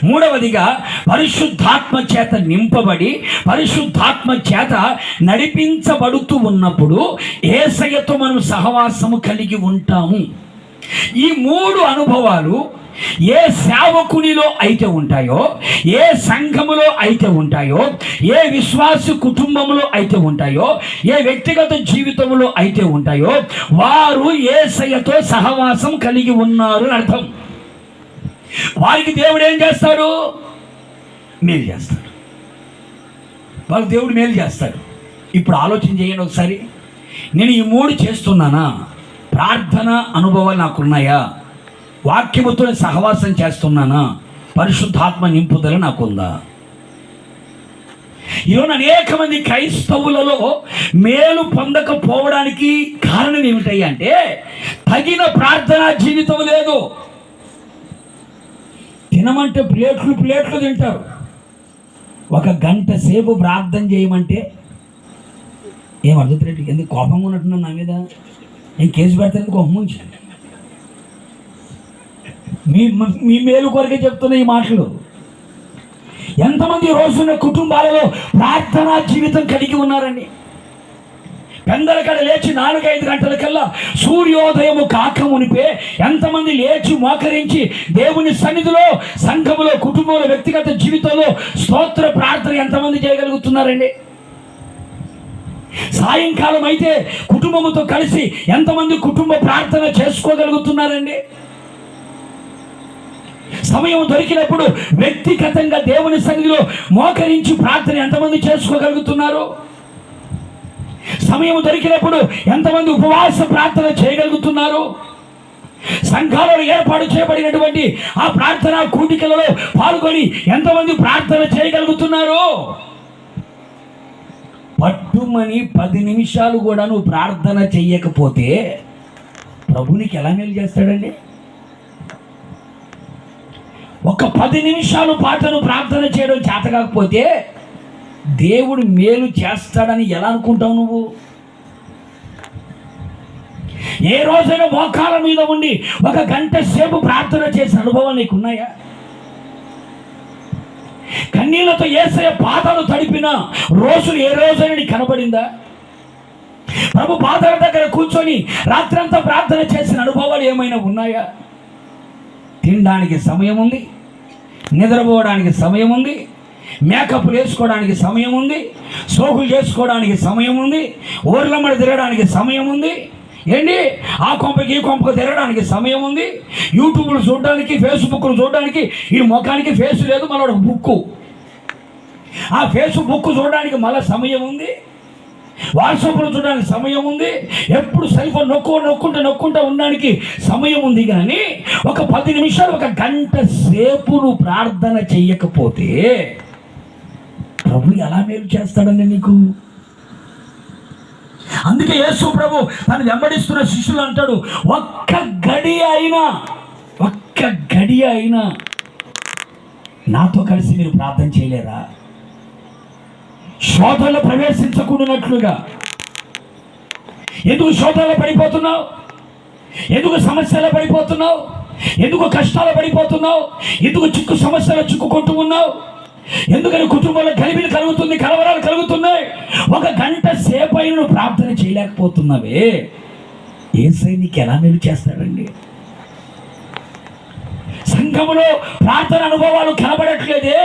మూడవదిగా, పరిశుద్ధాత్మ చేత నింపబడి పరిశుద్ధాత్మ చేత నడిపించబడుతూ ఉన్నప్పుడు యేసయ్యతో మనం సహవాసము కలిగి ఉంటాము. ఈ 3 అనుభవాలు ఏ సేవకునిలో అయితే ఉంటాయో, ఏ సంఘములో అయితే ఉంటాయో, ఏ విశ్వాస కుటుంబంలో అయితే ఉంటాయో, ఏ వ్యక్తిగత జీవితంలో అయితే ఉంటాయో వారు యేసయ్యతో సహవాసం కలిగి ఉన్నారు అని అర్థం. వారికి దేవుడు ఏం చేస్తాడు? మేలు చేస్తాడు. వాళ్ళకి దేవుడు మేలు చేస్తాడు. ఇప్పుడు ఆలోచన చేయండి ఒకసారి. నేను ఈ 3 చేస్తున్నానా? ప్రార్థన అనుభవాలు నాకున్నాయా? వాక్యముతో సహవాసం చేస్తున్నానా? పరిశుద్ధాత్మ నింపుదల నాకుందా? ఈరోజు అనేక మంది క్రైస్తవులలో మేలు పొందకపోవడానికి కారణం ఏమిటయ్యా అంటే తగిన ప్రార్థనా జీవితం లేదు. తినమంటే ప్లేట్లు తింటారు. 1 గంట సేపు ప్రార్థన చేయమంటే ఏం అర్థం? ఎందుకు కోపంగా ఉన్నట్టున్నా నా మీద? నేను కేసు పెడతాను, కోపం ఉంచాను. మీ మేలు కొరకే చెప్తున్న ఈ మాటలు. ఎంతమంది రోజున కుటుంబాలలో ప్రార్థనా జీవితం కలిగి ఉన్నారండి? పెందలకడ లేచి 4-5 గంటలకల్లా సూర్యోదయము కాకమునిపే ఎంతమంది లేచి మోకరించి దేవుని సన్నిధిలో, సంఘములో, కుటుంబంలో, వ్యక్తిగత జీవితంలో స్తోత్ర ప్రార్థన ఎంతమంది చేయగలుగుతున్నారండి? సాయంకాలం అయితే కుటుంబముతో కలిసి ఎంతమంది కుటుంబ ప్రార్థన చేసుకోగలుగుతున్నారండి? సమయం దొరికినప్పుడు వ్యక్తిగతంగా దేవుని సన్నిధిలో మోకరించి ప్రార్థన ఎంతమంది చేసుకోగలుగుతున్నారు? సమయం దొరికినప్పుడు ఎంతమంది ఉపవాస ప్రార్థన చేయగలుగుతున్నారు? సంఘాలలో ఏర్పాటు చేయబడినటువంటి ఆ ప్రార్థనా కూడికలలో పాల్గొని ఎంతమంది ప్రార్థన చేయగలుగుతున్నారు? పట్టుమని 10 నిమిషాలు కూడా నువ్వు ప్రార్థన చెయ్యకపోతే ప్రభునికి ఎలా మేలు చేస్తాడండి? ఒక 10 నిమిషాలు పాటను ప్రార్థన చేయడం చేత కాకపోతే దేవుడు మేలు చేస్తాడని ఎలా అనుకుంటావు నువ్వు? ఏ రోజైనా మోకాల మీద ఉండి 1 గంట సేపు ప్రార్థన చేసిన అనుభవాలు నీకున్నాయా? కన్నీళ్లతో యేసయ్య పాదాలు తడిపిన రోజులు ఏ రోజైనా నీకు కనబడిందా? ప్రభు పాదాల దగ్గర కూర్చొని రాత్రంతా ప్రార్థన చేసిన అనుభవాలు ఏమైనా ఉన్నాయా? తినడానికి సమయం ఉంది, నిద్రపోవడానికి సమయం ఉంది, మేకప్ వేసుకోవడానికి సమయం ఉంది, సోకులు చేసుకోవడానికి సమయం ఉంది, ఊర్లమ్మడి తిరగడానికి సమయం ఉంది, ఏంటి ఆ కొంపకి ఈ కొంపకు తిరగడానికి సమయం ఉంది, యూట్యూబ్లు చూడడానికి, ఫేస్బుక్లు చూడడానికి. ఈ ముఖానికి ఫేస్ లేదు, మళ్ళీ ఒక బుక్కు, ఆ ఫేస్బుక్ చూడడానికి మళ్ళీ సమయం ఉంది, వాట్సాప్లో చూడడానికి సమయం ఉంది, ఎప్పుడు సెల్ ఫోన్ నొక్కుంటూ ఉండడానికి సమయం ఉంది. కానీ ఒక 10 నిమిషాలు 1 గంట సేపు నువ్వు ప్రార్థన చెయ్యకపోతే ప్రభు ఎలా మేలు చేస్తాడని నీకు? అందుకే యేసు ప్రభు తను వెంబడిస్తున్న శిష్యులు అంటాడు, ఒక్క గడి అయినా నాతో కలిసి మీరు ప్రార్థన చేయలేరా? శోధనలో ప్రవేశించకూడనట్లుగా. ఎందుకు శోధనలో పడిపోతున్నావు? ఎందుకు సమస్యలో పడిపోతున్నావు? ఎందుకు కష్టాలు పడిపోతున్నావు? ఎందుకు చిక్కు సమస్యలు చిక్కుకుంటూ ఉన్నావు? ఎందుకని కుటుంబంలో కలిబిలు కలుగుతుంది, కలవరాలు కలుగుతున్నాయి? 1 గంట సేపు అయిన నువ్వు ప్రార్థన చేయలేకపోతున్నావే, యేసయ్య నీకు ఎలా మేలు చేస్తాడండి? సంఘములో ప్రార్థన అనుభవాలు కనబడట్లేదే,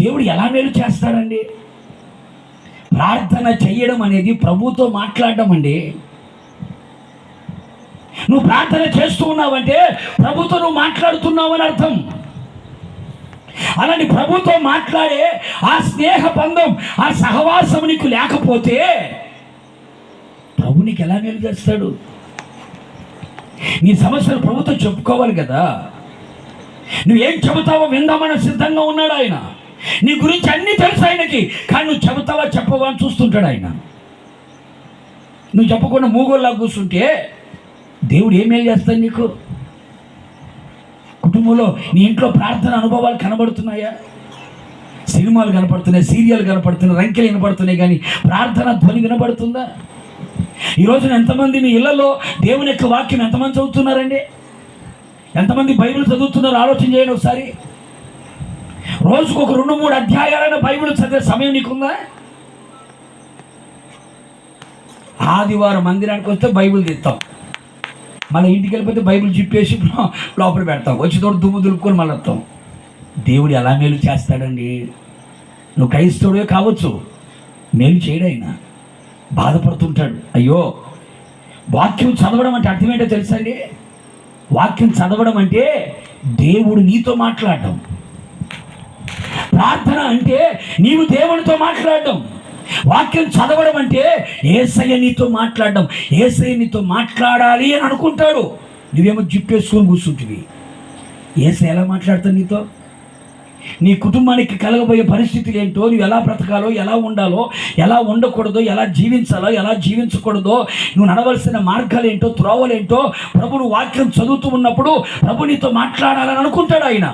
దేవుడు ఎలా మేలు చేస్తాడండి? ప్రార్థన చేయడం అనేది ప్రభుతో మాట్లాడడం అండి. నువ్వు ప్రార్థన చేస్తూ ఉన్నావంటే ప్రభుతో నువ్వు మాట్లాడుతున్నావు అని అర్థం. అలాంటి ప్రభుతో మాట్లాడే ఆ స్నేహ బంధం, ఆ సహవాసం నీకు లేకపోతే ప్రభు నీకు ఎలా మేలు చేస్తాడు? నీ సమస్యలు ప్రభుతో చెప్పుకోవాలి కదా. నువ్వేం చెబుతావో విందామని సిద్ధంగా ఉన్నాడు ఆయన. నీ గురించి అన్నీ తెలుసు ఆయనకి, కానీ నువ్వు చెబుతావా చెప్పవా అని చూస్తుంటాడు ఆయన. నువ్వు చెప్పకుండా మూగోళ్ళ కూర్చుంటే దేవుడు ఏం మేలు చేస్తాడు నీకు? కుటుంబంలో నీ ఇంట్లో ప్రార్థన అనుభవాలు కనబడుతున్నాయా? సినిమాలు కనపడుతున్నాయి, సీరియల్ కనపడుతున్నాయి, రంకెలు వినపడుతున్నాయి, కానీ ప్రార్థన ధ్వని వినపడుతుందా? ఈరోజున ఎంతమంది మీ ఇళ్లలో దేవుని యొక్క వాక్యం ఎంతమంది చదువుతున్నారండి? ఎంతమంది బైబిల్ చదువుతున్నారో ఆలోచన చేయండి ఒకసారి. రోజుకు ఒక 2-3 అధ్యాయాలైన బైబిల్ చదివే సమయం నీకుందా? ఆదివారం మందిరానికి వస్తే బైబిల్ తీస్తాం, మళ్ళీ ఇంటికి వెళ్ళిపోతే బైబిల్ జిప్పేసి లోపల పెడతాం, వచ్చి తోడు దుమ్ము దులుపుకొని మళ్ళీ వస్తాం. దేవుడు ఎలా మేలు చేస్తాడండి? నువ్వు క్రైస్తవుడే కావచ్చు, మేలు చేయడు ఆయన. బాధపడుతుంటాడు. అయ్యో, వాక్యం చదవడం అంటే అర్థం ఏంటో తెలుసా అండి? వాక్యం చదవడం అంటే దేవుడు నీతో మాట్లాడటం. ప్రార్థన అంటే నీవు దేవునితో మాట్లాడడం. వాక్యం చదవడం అంటే యేసయ్య నీతో మాట్లాడడం. యేసయ్య నీతో మాట్లాడాలి అని అనుకుంటాడు, నువ్వేమో జిప్పేసుకొని కూర్చుంటివి. యేసయ్య ఎలా మాట్లాడతాడు నీతో? నీ కుటుంబానికి కలగబోయే పరిస్థితులు ఏంటో, నువ్వు ఎలా బ్రతకాలో, ఎలా ఉండాలో, ఎలా ఉండకూడదో, ఎలా జీవించాలో, ఎలా జీవించకూడదో, నువ్వు నడవలసిన మార్గాలు ఏంటో, త్రోవలేంటో ప్రభువు వాక్యం చదువుతూ ఉన్నప్పుడు ప్రభు నీతో మాట్లాడాలని అనుకుంటాడు ఆయన.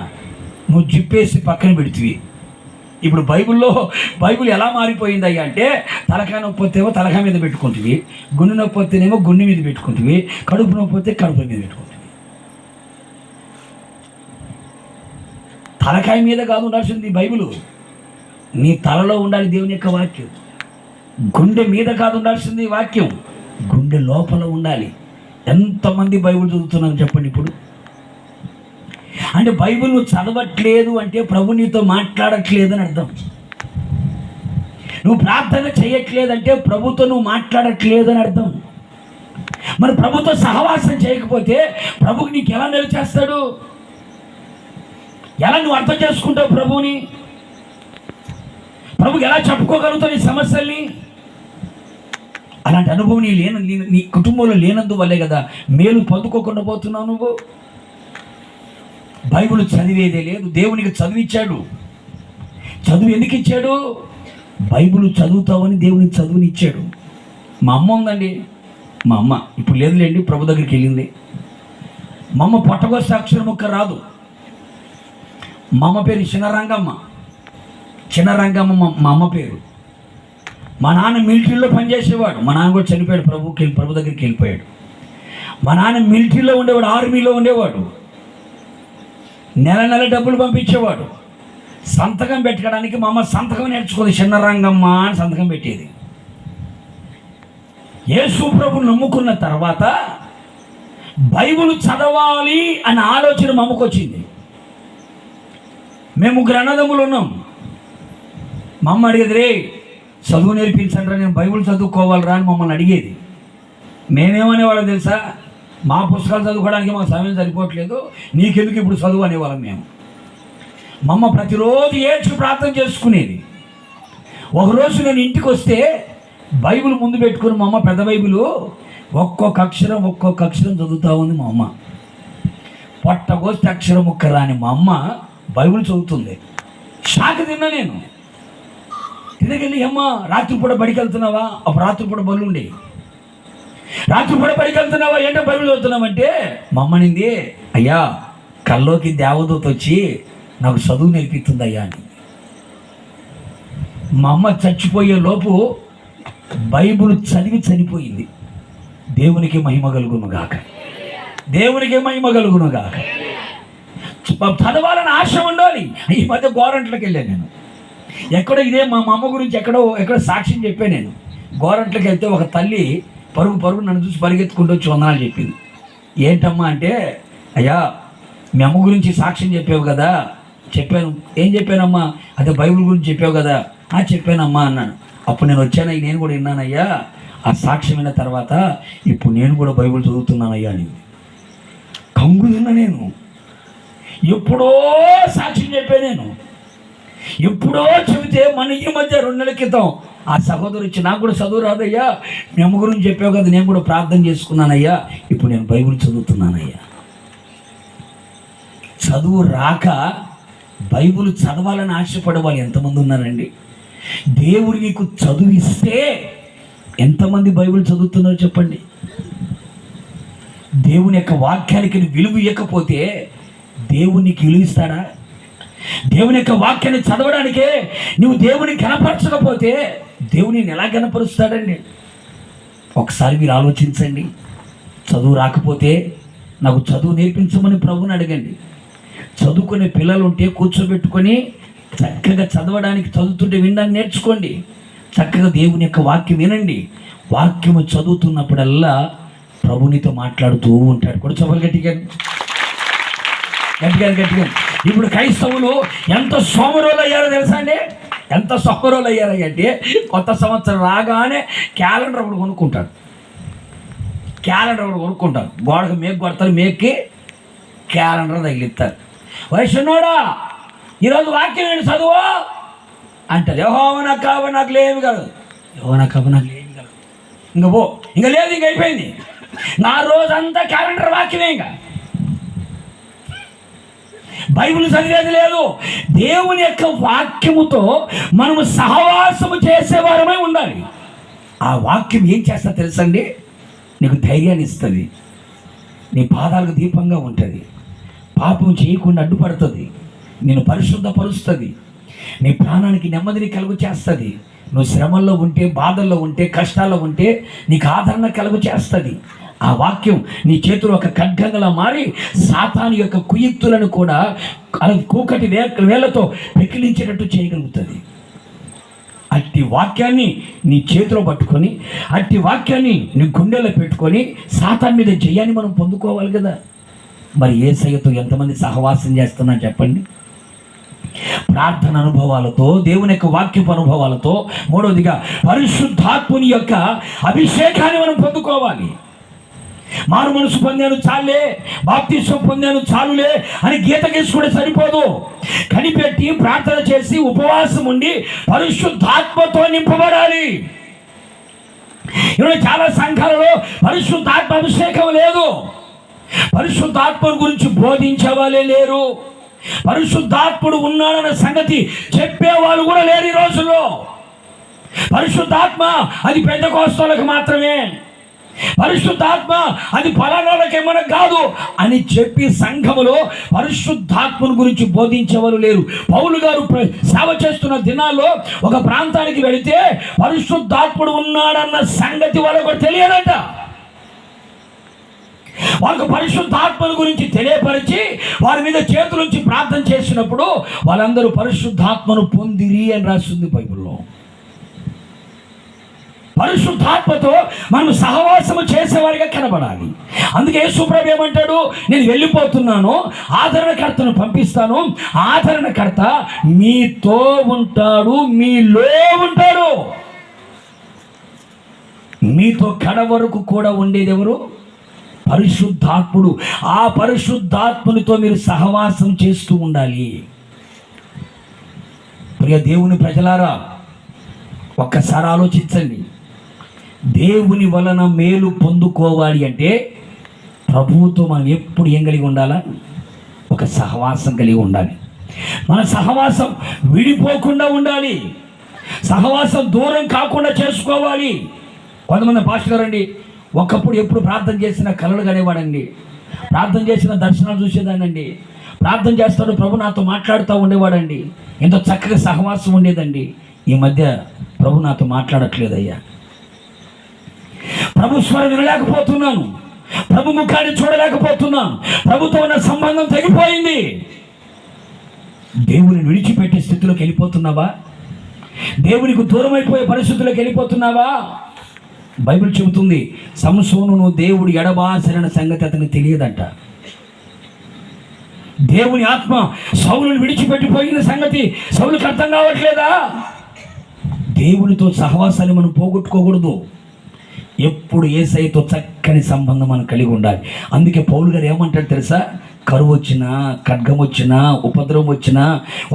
నువ్వు జిప్పేసి పక్కన పెడితివి. ఇప్పుడు బైబిల్ ఎలా మారిపోయింది అయ్యా అంటే, తలకాయ నొప్పి వస్తేమో తలకాయ మీద పెట్టుకుంటుంది, గుండె నొప్పి వస్తేనేమో గుండె మీద పెట్టుకుంటుంది, కడుపు నొప్పి వస్తే కడుపు మీద పెట్టుకుంటుంది. తలకాయ మీద కాదు ఉండాల్సింది బైబిల్, నీ తలలో ఉండాలి దేవుని యొక్క వాక్యం. గుండె మీద కాదు ఉండాల్సింది వాక్యం, గుండె లోపల ఉండాలి. ఎంతమంది బైబిల్ చదువుతున్నారు చెప్పండి ఇప్పుడు? అంటే బైబిల్ నువ్వు చదవట్లేదు అంటే ప్రభు నీతో మాట్లాడట్లేదు అని అర్థం. నువ్వు ప్రార్థన చేయట్లేదంటే ప్రభుతో నువ్వు మాట్లాడట్లేదు అని అర్థం. మరి ప్రభుతో సహవాసం చేయకపోతే ప్రభుకి నీకు ఎలా మేలు చేస్తాడు? ఎలా నువ్వు అర్థం చేసుకుంటావు ప్రభుని? ప్రభుకి ఎలా చెప్పుకోగలుగుతావు నీ సమస్యల్ని? అలాంటి అనుభవం నీ కుటుంబంలో లేనందువల్లే కదా మేలు పొందుకోకుండా పోతున్నావు నువ్వు. బైబిల్ చదివేదే లేదు. దేవునికి చదివిచ్చాడు. చదువు ఎందుకు ఇచ్చాడు? బైబిల్ చదువుతావని దేవునికి చదువుని ఇచ్చాడు. మా అమ్మ ఉందండి, మా అమ్మ ఇప్పుడు లేదులేండి, ప్రభు దగ్గరికి వెళ్ళింది. మా అమ్మ పొట్టగొస్తే అక్షరం ఒక్క రాదు. మా అమ్మ పేరు చిన్నరంగమ్మ. మా అమ్మ పేరు. మా నాన్న మిలిటరీలో పనిచేసేవాడు. మా నాన్న కూడా చనిపోయాడు, ప్రభు దగ్గరికి వెళ్ళిపోయాడు. మా నాన్న మిలిటరీలో ఉండేవాడు, ఆర్మీలో ఉండేవాడు. నెల డబ్బులు పంపించేవాడు. సంతకం పెట్టడానికి మా అమ్మ సంతకం నేర్చుకుంది. చిన్నరంగమ్మ అని సంతకం పెట్టేది. యేసు ప్రభుని నమ్ముకున్న తర్వాత బైబిల్ చదవాలి అనే ఆలోచన మా అమ్మకు వచ్చింది. మేము 3 అన్నదమ్ములు ఉన్నాం. మా అమ్మ అడిగేది, రే చదువు నేర్పించండి, నేను బైబిల్ చదువుకోవాలరా అని మమ్మల్ని అడిగేది. మేమేమనేవాళ్ళం తెలుసా? మా పుస్తకాలు చదువుకోవడానికి మాకు సమయం సరిపోవట్లేదు, నీకెందుకు ఇప్పుడు చదువు అనేవాళ్ళం మేము. మా అమ్మ ప్రతిరోజు ఏడ్చి ప్రార్థన చేసుకునేది. ఒకరోజు నేను ఇంటికి వస్తే బైబిల్ ముందు పెట్టుకుని మా అమ్మ పెద్ద బైబిల్ ఒక్కొక్క అక్షరం చదువుతా ఉంది. మా అమ్మ పొట్టగోస్తే అక్షరం ఒక్క రాని మా అమ్మ బైబిల్ చదువుతుంది. షాక్ తిన్నా నేను. తినకెళ్ళి, అమ్మ రాత్రిపూట బడికి వెళ్తున్నావా? అప్పుడు రాత్రిపూట బళ్ళు ఉండే. రాత్రిపూట బడికి వెళ్తున్నావా? ఏంటో బైబిల్ చదువుతున్నామంటే మా అమ్మ నింది, అయ్యా కల్లోకి దేవదూత వచ్చి నాకు చదువు నేర్పిస్తుంది అయ్యా అని. మా అమ్మ చచ్చిపోయే లోపు బైబిల్ చదివి చనిపోయింది. దేవునికి మహిమ కలుగును గాక. దేవునికి మహిమ కలుగును గాక. చదవాలని ఆశ ఉండాలి. ఈ మధ్య గోరంట్లకి వెళ్ళాను నేను. ఎక్కడో ఇదే మా అమ్మ గురించి ఎక్కడో సాక్ష్యం చెప్పాను నేను. గోరంట్లకి వెళ్తే ఒక తల్లి పరుగు నన్ను చూసి పరిగెత్తుకుంటూ వచ్చి వందనాలు చెప్పింది. ఏంటమ్మా అంటే, అయ్యా మీ అమ్మ గురించి సాక్ష్యం చెప్పావు కదా. చెప్పాను. ఏం చెప్పానమ్మా? అదే బైబిల్ గురించి చెప్పావు కదా. చెప్పానమ్మా అన్నాను. అప్పుడు నేను వచ్చాను, నేను కూడా విన్నానయ్యా. ఆ సాక్ష్యమైన తర్వాత ఇప్పుడు నేను కూడా బైబిల్ చదువుతున్నానయ్యా అని కంగుతున్నా. నేను ఎప్పుడో సాక్ష్యం చెప్పా, నేను ఎప్పుడో చెబితే మన ఈ మధ్య 2 నెలల క్రితం ఆ సహోదరు ఇచ్చి నాకు కూడా చదువు రాదయ్యా, మీ అమ్మ గురించి చెప్పావు కదా, నేను కూడా ప్రార్థన చేసుకున్నానయ్యా, ఇప్పుడు నేను బైబిల్ చదువుతున్నానయ్యా. చదువు రాక బైబిల్ చదవాలని ఆశపడే వాళ్ళు ఎంతమంది ఉన్నారండి? దేవుడు నీకు చదువు ఇస్తే ఎంతమంది బైబిల్ చదువుతున్నారో చెప్పండి. దేవుని యొక్క వాక్యానికి విలువ ఇవ్వకపోతే దేవునికి విలువ ఇస్తాడా? దేవుని యొక్క వాక్యాన్ని చదవడానికే నువ్వు దేవుని కనపరచకపోతే దేవుని ఎలా కనపరుస్తాడండి? ఒకసారి మీరు ఆలోచించండి. చదువు రాకపోతే నాకు చదువు నేర్పించమని ప్రభుని అడగండి. చదువుకునే పిల్లలు ఉంటే కూర్చోబెట్టుకొని చక్కగా చదవడానికి, చదువుతుంటే వినడానికి నేర్చుకోండి. చక్కగా దేవుని యొక్క వాక్యం వినండి. వాక్యము చదువుతున్నప్పుడల్లా ప్రభునితో మాట్లాడుతూ ఉంటాడు. కూడా చెప్పాలి గట్టిగా గట్టిగా గట్టిగా. ఇప్పుడు క్రైస్తవులు ఎంత సోమరోలు అయ్యారో తెలుసా అండి? ఎంత సోమరోలు అయ్యారంటే కొత్త సంవత్సరం రాగానే క్యాలెండర్ ఒకటి కొనుక్కుంటాడు. గోడకు మేకు కొడతారు, మేక్కి క్యాలెండర్ తగిలిస్తారు. వయసున్నోడా ఈరోజు వాక్యం ఏంటి చదువు అంటారు. యెహోవా నాకు కావ నాకు లేవి కలదు, యెహోవా నాకు కావ నాకు లేవి కలదు. ఇంకా పో, ఇంకా లేదు, ఇంక అయిపోయింది. నా రోజంతా క్యాలెండర్ వాక్యమే. ఇంకా బైబిల్ చదివేది లేదు. దేవుని యొక్క వాక్యముతో మనము సహవాసము చేసేవారమై ఉండాలి. ఆ వాక్యం ఏం చేస్తా తెలుసండి? నీకు ధైర్యాన్ని ఇస్తుంది, నీ పాదాలకు దీపంగా ఉంటుంది, పాపం చేయకుండా అడ్డుపడుతుంది, నేను పరిశుద్ధపరుస్తుంది, నీ ప్రాణానికి నెమ్మదిని కలుగు చేస్తుంది. నువ్వు శ్రమల్లో ఉంటే, బాధల్లో ఉంటే, కష్టాల్లో ఉంటే నీకు ఆదరణ కలుగు చేస్తుంది. ఆ వాక్యం నీ చేతులు ఒక ఖడ్గంగా మారి సాతాను యొక్క కుయుక్తులను కూడా కూకటి వేళ్లతో పెకిలించేటట్టు చేయగలుగుతుంది. అట్టి వాక్యాన్ని నీ చేతిలో పట్టుకొని, అట్టి వాక్యాన్ని నీ గుండెలో పెట్టుకొని సాతాను మీద జయాన్ని మనం పొందుకోవాలి కదా. మరి యేసయ్యతో ఎంతమంది సహవాసం చేస్తున్నా చెప్పండి? ప్రార్థన అనుభవాలతో, దేవుని యొక్క వాక్యపు అనుభవాలతో, మూడవదిగా పరిశుద్ధాత్ముని యొక్క అభిషేకాన్ని మనం పొందుకోవాలి. మారు మనసు పొందాను చాలే, బాప్తిసం పొందాను చాలులే అని గీత గీసుకుంటే సరిపోదు. కనిపెట్టి ప్రార్థన చేసి ఉపవాసం ఉండి పరిశుద్ధాత్మతో నింపబడాలి. ఈరోజు చాలా సంఘాలలో పరిశుద్ధాత్మ అభిషేకం లేదు. పరిశుద్ధాత్మ గురించి బోధించే వాళ్ళే లేరు. పరిశుద్ధాత్ముడు ఉన్నాడన్న సంగతి చెప్పేవాళ్ళు కూడా లేరు ఈ రోజుల్లో. పరిశుద్ధాత్మ అది పెద్దకోస్తోళ్ళకి మాత్రమే, పరిశుద్ధాత్మ అది ఫలానాలకే మనకు కాదు అని చెప్పి సంఘములో పరిశుద్ధాత్మను గురించి బోధించేవారు లేరు. పౌలు గారు సేవ చేస్తున్న దినాల్లో ఒక ప్రాంతానికి వెళితే పరిశుద్ధాత్ముడు ఉన్నాడన్న సంగతి వాళ్ళకు తెలియదట. వాళ్ళకు పరిశుద్ధాత్మను గురించి తెలియపరిచి వారి మీద చేతులుంచి ప్రార్థన చేసినప్పుడు వాళ్ళందరూ పరిశుద్ధాత్మను పొందిరి అని రాస్తుంది బైబిల్లో. పరిశుద్ధాత్మతో మనం సహవాసము చేసేవారిగా కనబడాలి. అందుకే యేసుప్రభు ఏమంటాడు? నేను వెళ్ళిపోతున్నాను, ఆదరణకర్తను పంపిస్తాను, ఆదరణకర్త మీతో ఉంటాడు, మీలో ఉంటాడు. మీతో కడ వరకు కూడా ఉండేది ఎవరు? పరిశుద్ధాత్ముడు. ఆ పరిశుద్ధాత్మునితో మీరు సహవాసం చేస్తూ ఉండాలి. ప్రియ దేవుని ప్రజలారా, ఒక్కసారి ఆలోచించండి. దేవుని వలన మేలు పొందుకోవాలి అంటే ప్రభువుతో మనం ఎప్పుడు ఏం కలిగి ఉండాలా? ఒక సహవాసం కలిగి ఉండాలి. మన సహవాసం విడిపోకుండా ఉండాలి. సహవాసం దూరం కాకుండా చేసుకోవాలి. కొంతమంది పాస్టర్ గారు అండి, ఒకప్పుడు ఎప్పుడు ప్రార్థన చేసిన కలలు కనేవాడండి, ప్రార్థన చేసిన దర్శనాలు చూసేదానండి, ప్రార్థన చేస్తాడు ప్రభు నాతో మాట్లాడుతూ ఉండేవాడండి, ఎంతో చక్కగా సహవాసం ఉండేదండి. ఈ మధ్య ప్రభు నాతో మాట్లాడట్లేదయ్యా, ప్రభు స్వరం వినలేకపోతున్నాను, ప్రభు ముఖాన్ని చూడలేకపోతున్నాను, ప్రభుతో ఉన్న సంబంధం తెగిపోయింది. దేవుని విడిచిపెట్టే స్థితిలోకి వెళ్ళిపోతున్నావా? దేవునికి దూరం అయిపోయే పరిస్థితుల్లోకి వెళ్ళిపోతున్నావా? బైబిల్ చెబుతుంది, సంసోనును దేవుడు ఎడబాసిన సంగతి అతనికి తెలియదంట. దేవుని ఆత్మ సౌలుని విడిచిపెట్టిపోయిన సంగతి సౌలుకి అర్థం కావట్లేదా? దేవునితో సహవాసాన్ని మనం పోగొట్టుకోకూడదు. ఎప్పుడు యేసయ్యతో చక్కని సంబంధం మనం కలిగి ఉండాలి. అందుకే పౌలు గారు ఏమంటాడు తెలుసా? కరువు వచ్చినా, ఖడ్గం వచ్చినా, ఉపద్రవం వచ్చినా,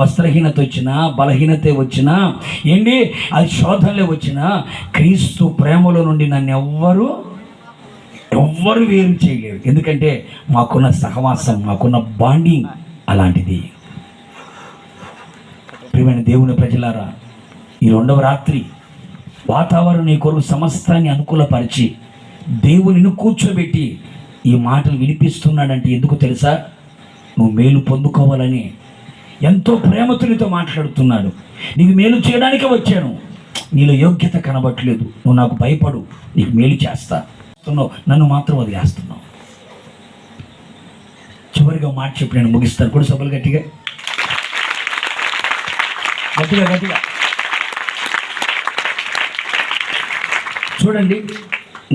వస్త్రహీనత వచ్చినా, బలహీనత వచ్చినా, ఏంటి అది శోధనలే వచ్చినా, క్రీస్తు ప్రేమలో నుండి నన్ను ఎవ్వరు వేరు చేయలేరు. ఎందుకంటే మాకున్న సహవాసం, మాకున్న బాండింగ్ అలాంటిది. ప్రియమైన దేవుని ప్రజలారా, ఈ 2వ రాత్రి వాతావరణం నీ కొరకు సమస్తాన్ని అనుకూలపరిచి దేవునిని కూర్చోబెట్టి ఈ మాటలు వినిపిస్తున్నాడంటే ఎందుకు తెలుసా? నువ్వు మేలు పొందుకోవాలని ఎంతో ప్రేమతో నీతో మాట్లాడుతున్నాడు. నీకు మేలు చేయడానికే వచ్చాను, నీలో యోగ్యత కనబట్టలేదు, నువ్వు నాకు భయపడు, నీకు మేలు చేస్తా, నన్ను మాత్రం వదిలేస్తున్నావు. చివరిగా మాట చెప్పి నేను ముగిస్తాను. కూడా సభలు గట్టిగా గట్టిగా గట్టిగా చూడండి.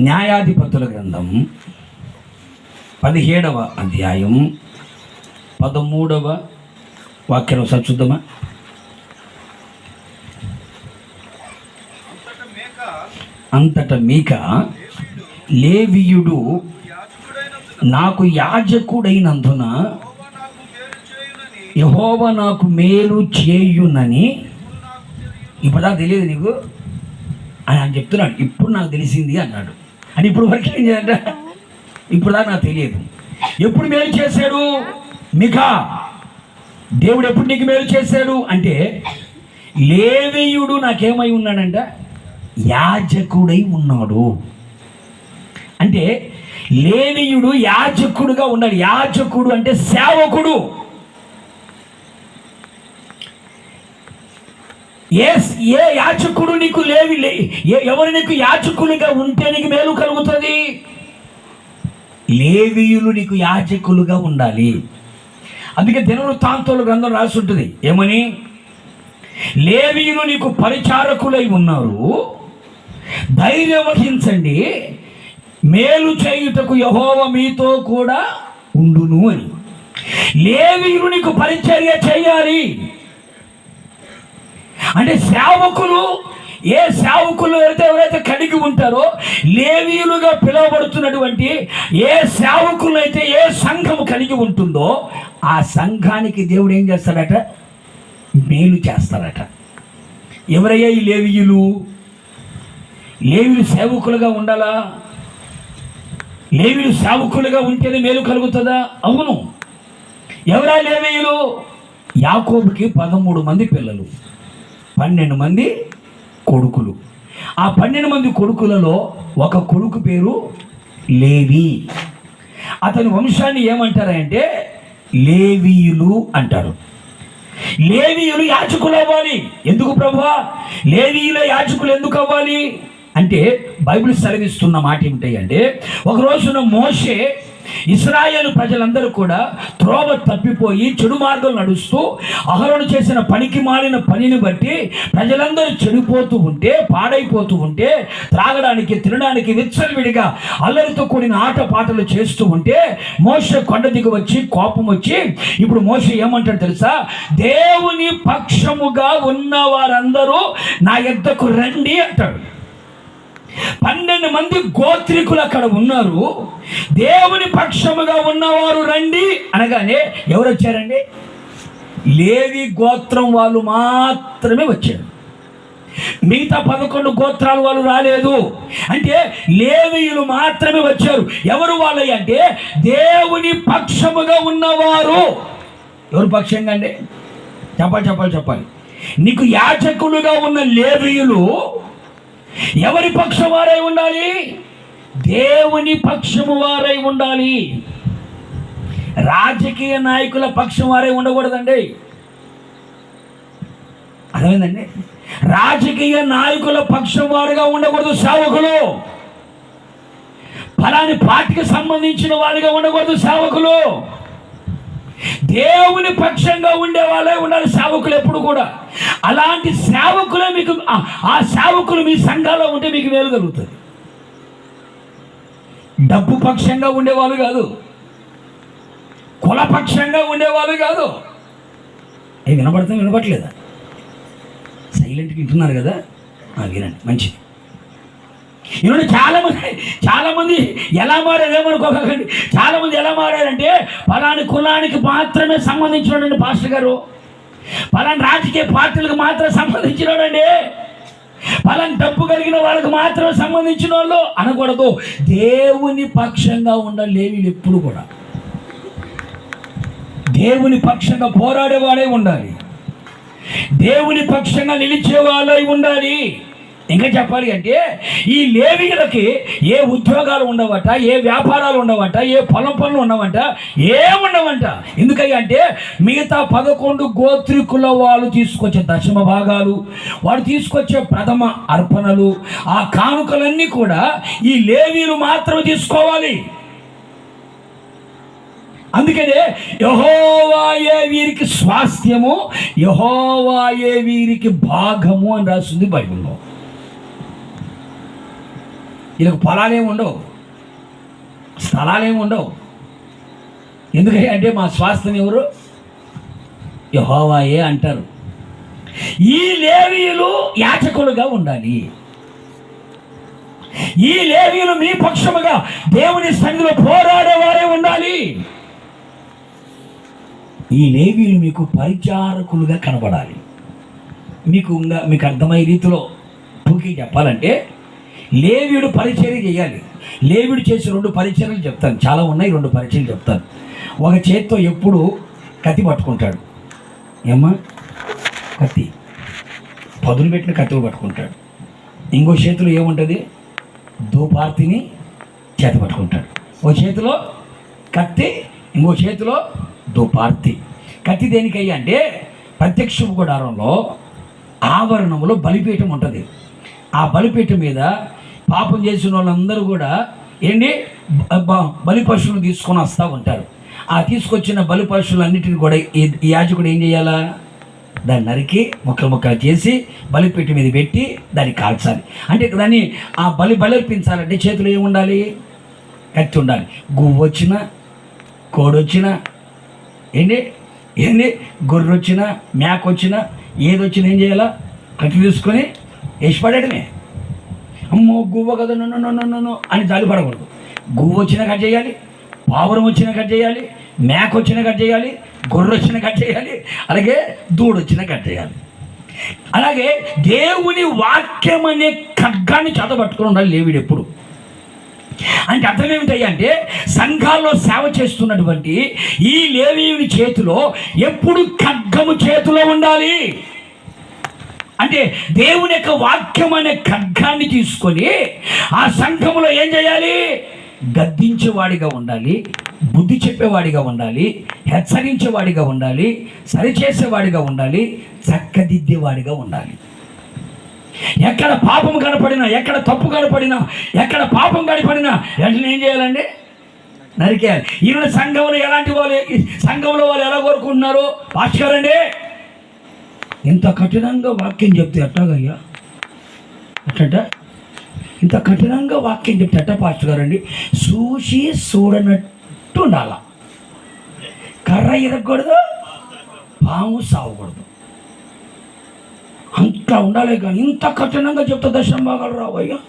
న్యాయాధిపతుల గ్రంథం 17వ అధ్యాయం 13వ వాక్యం ఒకసారి చూద్దామా? అంతట మీకా లేవీయుడు నాకు యాజకుడైనందున యెహోవా నాకు మేలు చేయునని ఇప్పుడు నాకు తెలియదు నీకు అని ఆయన చెప్తున్నాడు. ఇప్పుడు నాకు తెలిసింది అన్నాడు. అని ఇప్పుడు వరకు ఏం చేయాలంట? ఇప్పుడు దాకా నాకు తెలియదు. ఎప్పుడు మేలు చేశాడు మీకా? దేవుడు ఎప్పుడు నీకు మేలు చేశాడు అంటే, లేవీయుడు నాకేమై ఉన్నాడంట? యాజకుడై ఉన్నాడు. అంటే లేవీయుడు యాజకుడుగా ఉన్నాడు. యాజకుడు అంటే సేవకుడు. ఏ యాజకుడు నీకు ఎవరు నీకు యాజకులుగా ఉంటే నీకు మేలు కలుగుతుంది? లేవీయులు నీకు యాజకులుగా ఉండాలి. అందుకే దినవృత్తాంతాల గ్రంథం రాసి ఉంటుంది ఏమని? లేవీయులు నీకు పరిచారకులై ఉన్నారు, ధైర్యం వహించండి, మేలు చేయుటకు యెహోవా మీతో కూడా ఉండును అని. లేవీయులు నీకు పరిచర్య చేయాలి అంటే సేవకులు, ఏ సేవకులు ఎవరైతే కలిగి ఉంటారో, లేవీయులుగా పిలువబడుతున్నటువంటి ఏ సేవకులు అయితే ఏ సంఘం కలిగి ఉంటుందో ఆ సంఘానికి దేవుడు ఏం చేస్తాడట? మేలు చేస్తాడట. ఎవరయ్యా ఈ లేవీయులు? లేవీయులు సేవకులుగా ఉండాలా? లేవీయులు సేవకులుగా ఉంటేనే మేలు కలుగుతుందా? అవును. ఎవరా లేవీయులు? యాకోబుకి 13 మంది పిల్లలు, 12 మంది కొడుకులు. ఆ 12 మంది కొడుకులలో ఒక కొడుకు పేరు లేవి. అతని వంశాన్ని ఏమంటారంటే లేవీయులు అంటారు. లేవీయులు యాజకులు అవ్వాలి. ఎందుకు ప్రభువా లేవీయుల యాజకులు ఎందుకు అవ్వాలి అంటే, బైబిల్ సెలవిస్తున్న మాట ఏమిటంటే, ఒక రోజున మోషే ఇశ్రాయేలు ప్రజలందరూ కూడా త్రోవ తప్పిపోయి చెడు మార్గం నడుస్తూ అహరోను చేసిన పనికి మాలిన పనిని బట్టి ప్రజలందరూ చెడిపోతూ ఉంటే, పాడైపోతూ ఉంటే, త్రాగడానికి తినడానికి విచ్చలవిడిగా అల్లరితో కూడిన ఆట పాటలు చేస్తూ ఉంటే మోషే కొండ దిగి వచ్చి కోపం వచ్చి, ఇప్పుడు మోషే ఏమంటాడు తెలుసా? దేవుని పక్షముగా ఉన్న వారందరూ నా యొద్దకు రండి అంటాడు. 12 మంది గోత్రికులు అక్కడ ఉన్నారు. దేవుని పక్షముగా ఉన్నవారు రండి అనగానే ఎవరు వచ్చారండి? లేవి గోత్రం వాళ్ళు మాత్రమే వచ్చారు. మిగతా 11 గోత్రాల వాళ్ళు రాలేదు. అంటే లేవీయులు మాత్రమే వచ్చారు. ఎవరు వాళ్ళు అంటే దేవుని పక్షముగా ఉన్నవారు. ఎవరు పక్షంగా అండి? చెప్పాలి. నీకు యాజకులుగా ఉన్న లేవీయులు ఎవరి పక్షం వారై ఉండాలి? దేవుని పక్షము వారై ఉండాలి. రాజకీయ నాయకుల పక్షం వారై ఉండకూడదండి. అర్థమైందండి? రాజకీయ నాయకుల పక్షం వారుగా ఉండకూడదు సేవకులు. ఫలాని పార్టీకి సంబంధించిన వారిగా ఉండకూడదు సేవకులు. దేవుని పక్షంగా ఉండే వాళ్ళే ఉండాలి సేవకులు ఎప్పుడు కూడా. అలాంటి సేవకులే మీకు, ఆ సేవకులు మీ సంఘాల్లో ఉంటే మీకు మేలు కలుగుతుంది. డబ్బు పక్షంగా ఉండేవాళ్ళు కాదు, కులపక్షంగా ఉండేవాళ్ళు కాదు. అవి వినపడట్లేదా? సైలెంట్గా వింటున్నారు కదా, వినండి, మంచిది. ఈరోజు చాలామంది ఎలా మారారు ఏమనుకోకండి. చాలామంది ఎలా మారారంటే పలాని కులానికి మాత్రమే సంబంధించినోడండి పాస్టర్ గారు, పలాని రాజకీయ పార్టీలకు మాత్రం సంబంధించినోడండి, పలాని డబ్బు కలిగిన వాళ్ళకి మాత్రమే సంబంధించిన వాళ్ళు అనకూడదు. దేవుని పక్షంగా ఉండాలి లేవీలు ఎప్పుడు కూడా. దేవుని పక్షంగా పోరాడేవాడే ఉండాలి, దేవుని పక్షంగా నిలిచేవాళ్ళై ఉండాలి. ఇంకా చెప్పాలి అంటే ఈ లేవీయులకి ఏ ఉద్యోగాలు ఉండవట, ఏ వ్యాపారాలు ఉండవట, ఏ పొలం పనులు ఉండవంట, ఏముండవంట. ఎందుకంటే మిగతా 11 గోత్రికుల వాళ్ళు తీసుకొచ్చే దశమ భాగాలు, వాడు తీసుకొచ్చే ప్రథమ అర్పణలు, ఆ కానుకలన్నీ కూడా ఈ లేవీయులు మాత్రమే తీసుకోవాలి. అందుకనే యెహోవాయే వీరికి స్వాస్థ్యము, యెహోవాయే వీరికి భాగము అని రాస్తుంది బైబిల్లో. వీళ్ళకి పొలాలేమి ఉండవు, స్థలాలేమి ఉండవు. ఎందుకంటే మా స్వాస్థ్యం ఎవరు? యెహోవాయే అంటారు. ఈ లేవీయులు యాజకులుగా ఉండాలి. ఈ లేవీయులు మీ పక్షముగా దేవుని సన్నిధిలో పోరాడేవారే ఉండాలి. ఈ లేవీయులు మీకు పరిచారకులుగా కనబడాలి. మీకు అర్థమయ్యే రీతిలో పూకి చెప్పాలంటే లేవీయుడు పరిచర్య చేయాలి. లేవీయుడు చేసే 2 పరిచర్యలు చెప్తాను, చాలా ఉన్నాయి, 2 పరిచర్యలు చెప్తాను. ఒక చేత్తో ఎప్పుడు కత్తి పట్టుకుంటాడు, ఏమ్మా కత్తి పదును పెట్టిన కత్తులు పట్టుకుంటాడు. ఇంకో చేతిలో ఏముంటుంది? ధూపార్తిని చేత పట్టుకుంటాడు. ఒక చేతిలో కత్తి, ఇంకో చేతిలో ధూపార్తి. కత్తి దేనికయ్యా అంటే ప్రత్యక్ష గుడారంలో ఆవరణంలో బలిపీఠం ఉంటుంది. ఆ బలిపీఠం మీద పాపం చేసిన వాళ్ళందరూ కూడా బలి పశువులు తీసుకొని వస్తూ ఉంటారు. ఆ తీసుకొచ్చిన బలి పశువులన్నిటిని కూడా ఈ యాజకుడు ఏం చేయాలా? దాన్ని నరికి ముక్కలు చేసి బలిపీఠం మీద పెట్టి దాన్ని కాల్చాలి. అంటే దాన్ని ఆ బలిర్పించాలంటే చేతిలో ఏముండాలి? కత్తి ఉండాలి. గువ్వు వచ్చినా, కోడి వచ్చినా, గొర్రె వచ్చినా, మేక వచ్చినా, ఏది వచ్చినా ఏం చేయాలా? కత్తి తీసుకొని వేసి పడేయడమే. అమ్మో గువ్వ కదా నన్ను అని జాలి పడకూడదు. గువ్వ వచ్చినా కట్ చేయాలి, పావురం వచ్చినా కట్ చేయాలి, మేక వచ్చినా కట్ చేయాలి, గొర్రె వచ్చినా కట్ చేయాలి, అలాగే దూడు వచ్చినా కట్ చేయాలి. అలాగే దేవుని వాక్యం అనే ఖడ్గాన్ని చేతబట్టుకుని ఉండాలి లేవీయుడు ఎప్పుడు. అంటే అర్థం ఏమిటయ్యా అంటే సంఘాల్లో సేవ చేస్తున్నటువంటి ఈ లేవీయుని చేతిలో ఎప్పుడు ఖడ్గము చేతిలో ఉండాలి. అంటే దేవుని యొక్క వాక్యం అనే ఖడ్గాన్ని తీసుకొని ఆ సంఘములో ఏం చేయాలి? గద్దించేవాడిగా ఉండాలి, బుద్ధి చెప్పేవాడిగా ఉండాలి, హెచ్చరించేవాడిగా ఉండాలి, సరిచేసేవాడిగా ఉండాలి, చక్కదిద్దేవాడిగా ఉండాలి. ఎక్కడ పాపం కనపడినా, ఎక్కడ తప్పు కనపడినా, ఎక్కడ పాపం కనపడినా వెంటనే ఏం చేయాలండి? నరికేయాలి. ఈరోజు సంఘంలో ఎలాంటి వాళ్ళు, సంఘంలో వాళ్ళు ఎలా కోరుకుంటున్నారు? పాస్టర్ అండి ఇంత కఠినంగా వాక్యం చెప్తే ఎట్టాగయ్యా, అట్ట ఇంత కఠినంగా వాక్యం చెప్తే ఎట్టా పాస్టర్ గారండి? చూసి చూడనట్టు ఉండాల. కర్ర ఇరగకూడదు, పాము సావకూడదు, అంతా ఉండాలి. కానీ ఇంత కఠినంగా చెప్తే దశమ భాగాలు రావయ్యా,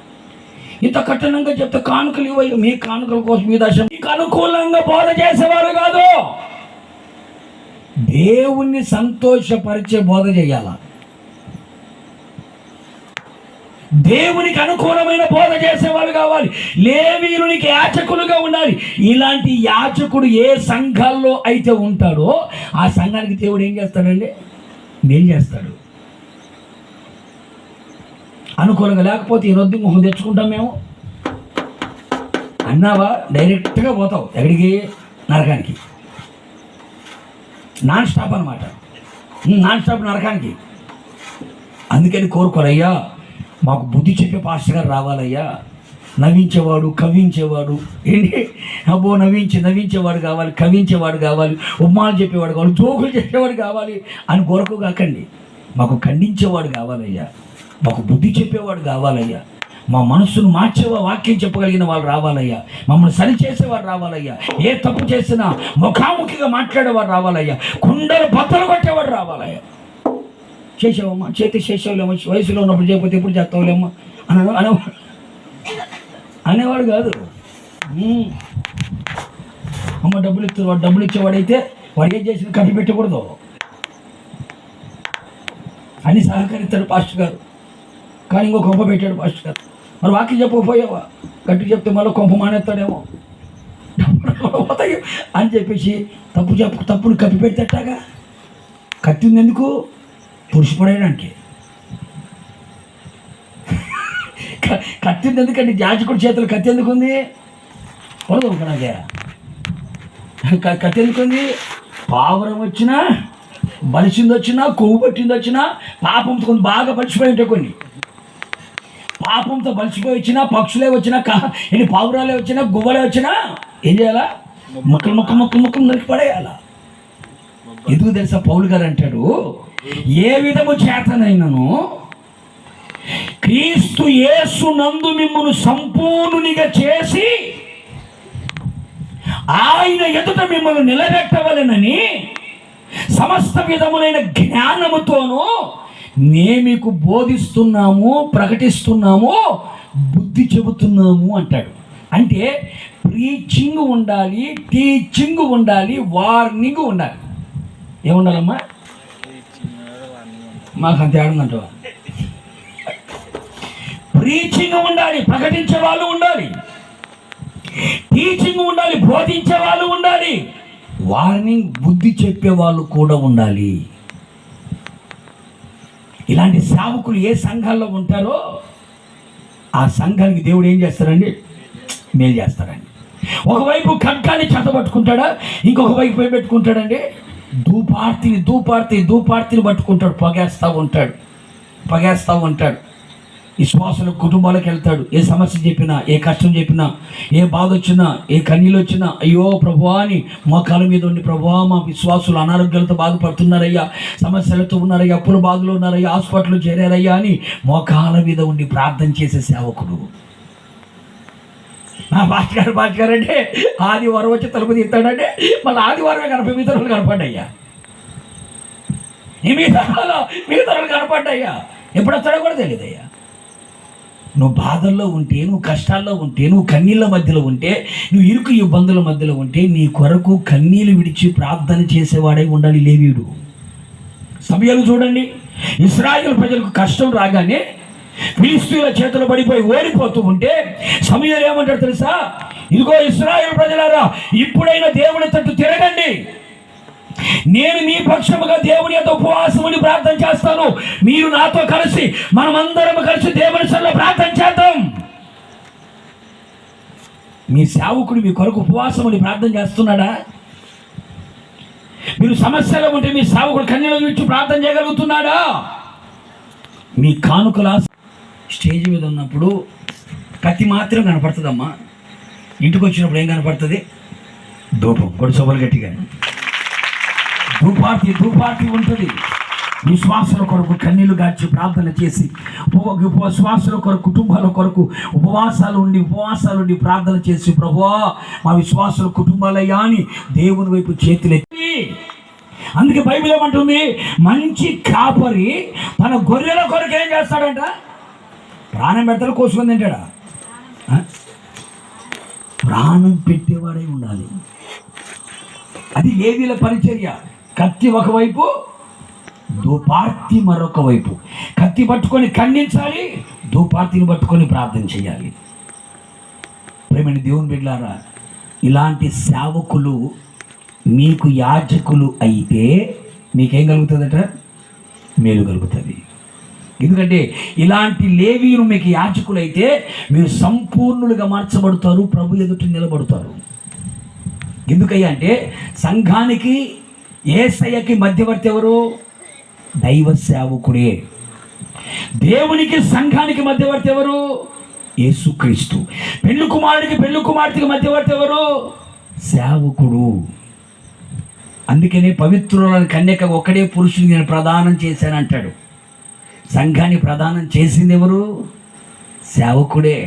ఇంత కఠినంగా చెప్తే కానుకలు ఇవ్వయ్యా. మీ కానుకల కోసం మీ దశం మీకు అనుకూలంగా బోధ చేసేవారు కాదు, దేవుణ్ణి సంతోషపరిచే బోధ చేయాల, దేవునికి అనుకూలమైన బోధ చేసేవాళ్ళు కావాలి. లేవీయునికి యాజకులుగా ఉండాలి. ఇలాంటి యాజకుడు ఏ సంఘాల్లో అయితే ఉంటాడో ఆ సంఘానికి దేవుడు ఏం చేస్తాడండి? మేలు చేస్తాడు. అనుకూలంగా లేకపోతే ఈ రొద్దు మొహం తెచ్చుకుంటాం మేము అన్నావా, డైరెక్ట్గా పోతావు ఎక్కడికి? నరకానికి. నాన్ స్టాప్ అనమాట, నాన్ స్టాప్ నరకానికి. అందుకని కోరుకోరయ్యా, మాకు బుద్ధి చెప్పే పాస్టర్ గారు రావాలయ్యా, నవ్వించేవాడు, కవించేవాడు, అబ్బో నవ్వించేవాడు కావాలి, కవించేవాడు కావాలి, ఉమ్మాలు చెప్పేవాడు కావాలి, జోకులు చేసేవాడు కావాలి అని కొరకు కాకండి. మాకు ఖండించేవాడు కావాలయ్యా, మాకు బుద్ధి చెప్పేవాడు కావాలయ్యా, మా మనస్సును మార్చేవా వాక్యం చెప్పగలిగిన వాళ్ళు రావాలయ్యా, మమ్మల్ని సరిచేసేవాడు రావాలయ్యా, ఏ తప్పు చేసినా ముఖాముఖిగా మాట్లాడేవాడు రావాలయ్యా, కుండలు బద్దలు కొట్టేవాడు రావాలయ్యా. చేసావమ్మా, చేతి చేసేవాళ్ళేమో, వయసులో ఉన్నప్పుడు చేయకపోతే ఎప్పుడు చేస్తావులేమ్మా అని అనేవాడు కాదు. అమ్మ డబ్బులు ఇస్తారు, వాడు డబ్బులు ఇచ్చేవాడైతే వాడు ఏం చేసిన కట్టి పెట్టకూడదు అని సహకరిస్తాడు పాస్టర్ గారు. కానీ ఇంకో కొంప పెట్టాడు పాస్టర్ గారు. మరి వాక్యం చెప్పకపోయావా, గట్టి చెప్తే మళ్ళీ కొంప మానేస్తాడేమో పోతాయి అని చెప్పేసి తప్పును కప్పి పెడతాగా. కత్తి ఉంది ఎందుకు? పురుషుపడేయడానికి. కత్తి ఉంది ఎందుకండి? యాజకుడి చేతులు కత్తి ఎందుకు ఉంది? పొరదు నాకే కత్తి ఎందుకుంది? పావురం వచ్చినా, బలిసింది వచ్చినా, కొవ్వు పట్టింది వచ్చినా, పాపంతో కొన్ని బాగా బలిసిపోయి ఉంటాయి. కొన్ని పాపంతో బలిసిపోయి వచ్చినా, పక్షులే వచ్చినా, ఎన్ని పావురాలే వచ్చినా, గువ్వలే వచ్చినా ఏం చేయాలా? ముక్కలు నరికి పడేయాలా. ఎందుకు తెలుసా? పౌలు గారు అంటాడు, ఏ విధము చేతనైనను క్రీస్తు యేసు నందు మిమ్మును సంపూర్ణునిగా చేసి ఆయన ఎదుట మిమ్మల్ని నిలబెట్టవలెనని సమస్త విధములైన జ్ఞానముతోనూ మీకు బోధిస్తున్నాము, ప్రకటిస్తున్నాము, బుద్ధి చెబుతున్నాము అంటాడు. అంటే ప్రీచింగ్ ఉండాలి, టీచింగ్ ఉండాలి, వార్నింగ్ ఉండాలి. ఏముండాలమ్మా? మాకు అంత ఏడుందంటావా? ప్రీచింగ్ ఉండాలి, ప్రకటించే వాళ్ళు ఉండాలి, టీచింగ్ ఉండాలి, బోధించే వాళ్ళు ఉండాలి, వార్నింగ్ బుద్ధి చెప్పే వాళ్ళు కూడా ఉండాలి. ఇలాంటి సేవకులు ఏ సంఘాల్లో ఉంటారో ఆ సంఘానికి దేవుడు ఏం చేస్తారండి? మేలు చేస్తారండి. ఒకవైపు ఖడ్గాన్ని చేతబట్టుకుంటాడా, ఇంకొక వైపు పోయి పెట్టుకుంటాడండి ధూపార్తిని పట్టుకుంటాడు, పగేస్తూ ఉంటాడు. విశ్వాసుల కుటుంబాలకు వెళ్తాడు. ఏ సమస్య చెప్పినా, ఏ కష్టం చెప్పినా, ఏ బాధ వచ్చినా, ఏ కన్నీళ్ళు వచ్చినా, అయ్యో ప్రభువా అని మోకాల మీద ఉండి, ప్రభువా మా విశ్వాసులు అనారోగ్యాలతో బాధపడుతున్నారయ్యా, సమస్యలతో ఉన్నారయ్యా, అప్పుల బాధలు ఉన్నారయ్యా, హాస్పిటల్లో చేరారయ్యా అని మోకాల మీద ఉండి ప్రార్థన చేసే సేవకుడు. భాస్కర్ అంటే ఆదివారం వచ్చి తలుపు తీస్తాడంటే మళ్ళీ ఆదివారమే కనపడి మీ తరఫులు కనపడ్డయ్యా, మీ తరఫులు కనపడ్డయ్యా, ఎప్పుడు వస్తాడో కూడా తెలియదయ్యా. నువ్వు బాధల్లో ఉంటే, నువ్వు కష్టాల్లో ఉంటే, నువ్వు కన్నీళ్ళ మధ్యలో ఉంటే, నువ్వు ఇరుకు ఇబ్బందుల మధ్యలో ఉంటే నీ కొరకు కన్నీళ్ళు విడిచి ప్రార్థన చేసేవాడై ఉండాలి లేవీయుడు. సమయాలు చూడండి, ఇశ్రాయేలు ప్రజలకు కష్టం రాగానే ఫిలిష్తీయుల చేతులు పడిపోయి ఓడిపోతూ ఉంటే సమయాలు ఏమంటారు తెలుసా? ఇదిగో ఇశ్రాయేలు ప్రజలారా, ఇప్పుడైనా దేవుని తట్టు తిరగండి, నేను మీ పక్షముగా దేవుని యొక్క ఉపవాసముని ప్రార్థన చేస్తాను, మీరు నాతో కలిసి మనమందరం కలిసి దేవుని సన్నిధిలో ప్రార్థన చేద్దాం. మీ సేవకుడు మీ కొరకు ఉపవాసముని ప్రార్థన చేస్తున్నాడా? మీరు సమస్యలో ఉంటే మీ సేవకుడు కన్నీళ్ళు విడిచి ప్రార్థన చేయగలుగుతున్నాడా? మీ కానుకల స్టేజ్ మీద ఉన్నప్పుడు కత్తి మాత్రం కనపడుతుందమ్మా. ఇంటికి వచ్చినప్పుడు ఏం కనపడుతుంది? ధూపం కొడు సభలు గట్టిగా ధూపార్తి ఉంటుంది. విశ్వాసుల కొరకు కన్నీళ్లు గార్చి ప్రార్థన చేసి, విశ్వాసుల కొరకు కుటుంబాల కొరకు ఉపవాసాలు ఉండి ప్రార్థన చేసి, ప్రభువా మా విశ్వాసుల కుటుంబాలయ్యా అని దేవుని వైపు చేతులెత్తి. అందుకే బైబిల్ ఏమంటుంది? మంచి కాపరి తన గొర్రెల కొరకు ఏం చేస్తాడంట? ప్రాణం పెడతాడు, కోసుకొని తింటాడా? ప్రాణం పెట్టేవాడై ఉండాలి. అది లేవీల పరిచర్య. కత్తి ఒకవైపు, ధూపార్తి మరొక వైపు. కత్తి పట్టుకొని ఖండించాలి, ధూపార్తిని పట్టుకొని ప్రార్థన చేయాలి. ప్రేమని దేవుని బిడ్డలారా, ఇలాంటి సేవకులు మీకు యాజకులు అయితే మీకేం కలుగుతుందట? మేలు కలుగుతుంది. ఎందుకంటే ఇలాంటి లేవీయులు మీకు యాజకులు అయితే మీరు సంపూర్ణులుగా మార్చబడతారు, ప్రభు ఎదుట నిలబడతారు. ఎందుకయ్యా అంటే సంఘానికి యేసయ్యకి మధ్యవర్తి ఎవరు? దైవ సేవకుడే. దేవునికి సంఘానికి మధ్యవర్తి ఎవరు? యేసుక్రీస్తు. పెళ్లి కుమార్తెకి మధ్యవర్తి ఎవరు? సేవకుడు. అందుకనే పవిత్రులను కన్యక ఒక్కడే పురుషుని నేను ప్రదానం చేశానంటాడు. సంఘాన్ని ప్రదానం చేసింది ఎవరు? సేవకుడే.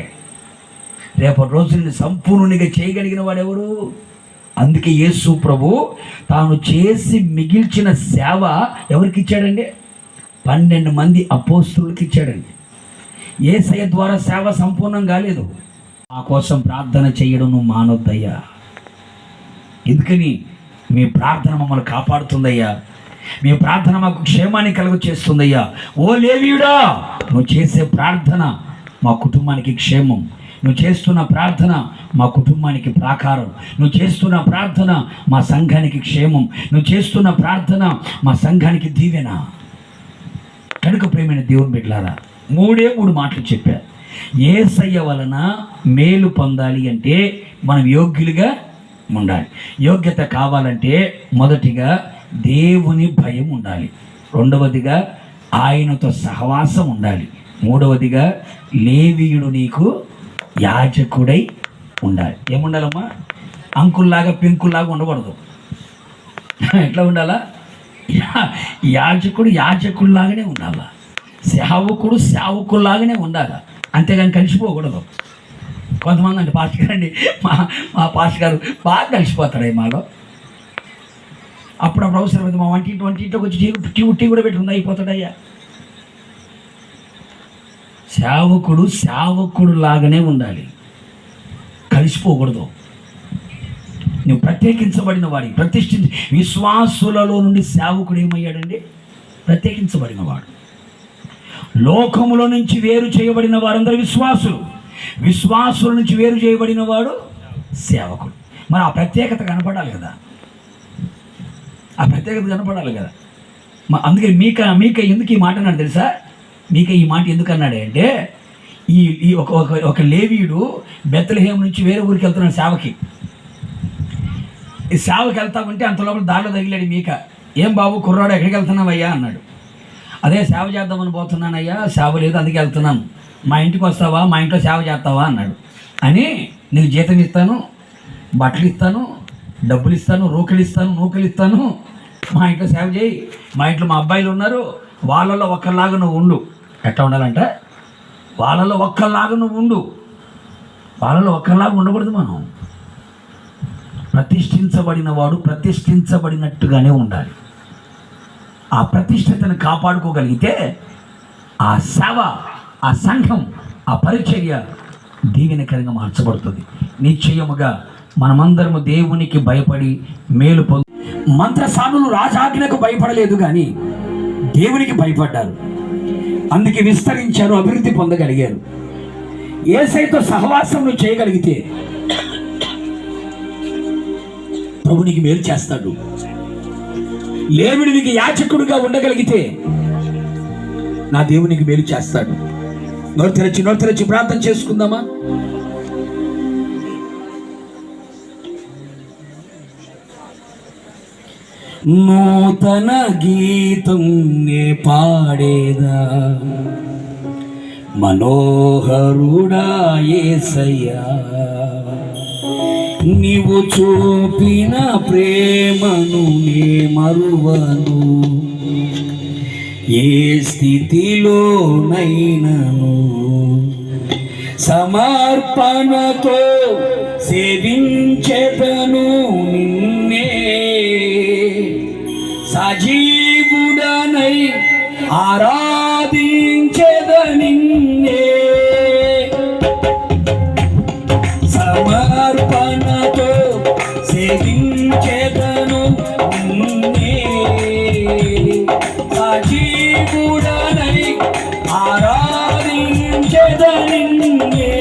రేపటి రోజుని సంపూర్ణునిగా చేయగలిగిన వాడెవరు? అందుకే యేసు ప్రభు తాను చేసి మిగిల్చిన సేవ ఎవరికి ఇచ్చాడండి? 12 మంది అపోస్తలులకు ఇచ్చాడండి. యేసయ్య ద్వారా సేవ సంపూర్ణం కాలేదు. మా కోసం ప్రార్థన చేయడం నువ్వు మానొద్దయ్యా. ఎందుకని? మీ ప్రార్థన మమ్మల్ని కాపాడుతుందయ్యా. మీ ప్రార్థన మాకు క్షేమాన్ని కలుగు చేస్తుందయ్యా. ఓ లేవీయుడా, నువ్వు చేసే ప్రార్థన మా కుటుంబానికి క్షేమం. నువ్వు చేస్తున్న ప్రార్థన మా కుటుంబానికి ప్రాకారం. నువ్వు చేస్తున్న ప్రార్థన మా సంఘానికి క్షేమం. నువ్వు చేస్తున్న ప్రార్థన మా సంఘానికి దీవెన. కనుక ప్రేమైన దేవుని బిడ్డలారా, 3 మాటలు చెప్పారు. యేసయ్య వలన మేలు పొందాలి అంటే మనం యోగ్యులుగా ఉండాలి. యోగ్యత కావాలంటే మొదటిగా దేవుని భయం ఉండాలి. రెండవదిగా ఆయనతో సహవాసం ఉండాలి. మూడవదిగా లేవీయుడు నీకు యాజకుడై ఉండాలి. ఏముండాలమ్మా? అంకుల్లాగా పెంకుల్లాగా ఉండకూడదు. ఎట్లా ఉండాలా? యాజకుడు యాజకుల్లాగానే ఉండాలా. సేవకుడు సేవకుల్లాగానే ఉండాలా. అంతేగాని కలిసిపోకూడదు. కొంతమంది అంటే పాస్టర్ గారు అండి, మా పాస్టర్ గారు బాగా కలిసిపోతాడు మాలో. అప్పుడప్పుడు అవసరమైతే మా వంటింట్లోకి వచ్చి టీ కూడా పెట్టుకుందా అయిపోతాడయ్యా. సేవకుడు లాగానే ఉండాలి, కలిసిపోకూడదు. నువ్వు ప్రత్యేకించబడిన వాడికి విశ్వాసులలో నుండి సేవకుడు ఏమయ్యాడండి? ప్రత్యేకించబడిన వాడు. లోకములో నుంచి వేరు చేయబడిన వారందరూ విశ్వాసుల నుంచి వేరు చేయబడిన వాడు సేవకుడు. మరి ఆ ప్రత్యేకత కనపడాలి కదా, అందుకే మీక ఎందుకు ఈ మాట అన్నాడు తెలుసా? మీక ఈ మాట ఎందుకు అన్నాడే అంటే, ఈ ఒక లేవీయుడు బెత్లెహేము నుంచి వేరే ఊరికి వెళ్తున్నాడు సేవకి. ఈ సేవకి వెళ్తా ఉంటే అంత లోపల దారిలో తగిలాడు మీక. ఏం బాబు కుర్రాడు, ఎక్కడికి వెళ్తున్నావయ్యా అన్నాడు. అదే సేవ చేద్దామని పోతున్నానయ్యా, సేవ లేదు అందుకే వెళ్తున్నాను. మా ఇంటికి వస్తావా, మా ఇంట్లో సేవ చేస్తావా అన్నాడు. అని నీకు జీతం ఇస్తాను, బట్టలు ఇస్తాను, డబ్బులు ఇస్తాను, నూకలు ఇస్తాను, మా ఇంట్లో సేవ చేయి. మా ఇంట్లో మా అబ్బాయిలు ఉన్నారు, వాళ్ళల్లో ఒక్కలాగా నువ్వు ఉండు. ఎట్లా ఉండాలంటే వాళ్ళల్లో ఒక్కలాగా నువ్వు ఉండు. వాళ్ళలో ఒక్కలాగా ఉండకూడదు. మనం ప్రతిష్ఠించబడిన వాడు ప్రతిష్ఠించబడినట్టుగానే ఉండాలి. ఆ ప్రతిష్టతను కాపాడుకోగలిగితే ఆ సేవ, ఆ సంఘం, ఆ పరిచర్య దీవెనకరంగా మార్చబడుతుంది. నిశ్చయముగా మనమందరము దేవునికి భయపడి మేలు పొందు. మంత్రసానులు రాజాజ్ఞకు భయపడలేదు కానీ దేవునికి భయపడ్డారు. అందుకే విస్తరించారు, అభివృద్ధి పొందగలిగారు. యేసయ్యతో సహవాసం నువ్వు చేయగలిగితే ప్రభునికి మేలు చేస్తాడు. లేవీయుడికి యాజకుడిగా ఉండగలిగితే నా దేవునికి మేలు చేస్తాడు. నోరు తెరచి ప్రార్థన చేసుకుందామా? నూతన గీతం నే పాడేదా, మనోహరుడా యేసయ్యా, నీవు చూపిన ప్రేమను నే మరువను, ఏ స్థితిలోనైనను సమర్పణతో సేవించెదను నిన్నే, సజీవుడనై ఆరాధించెద నిన్నే, సమర్పణతో సేవించెదను నిన్నే, సజీవుడనై ఆరాధించెద నిన్నే.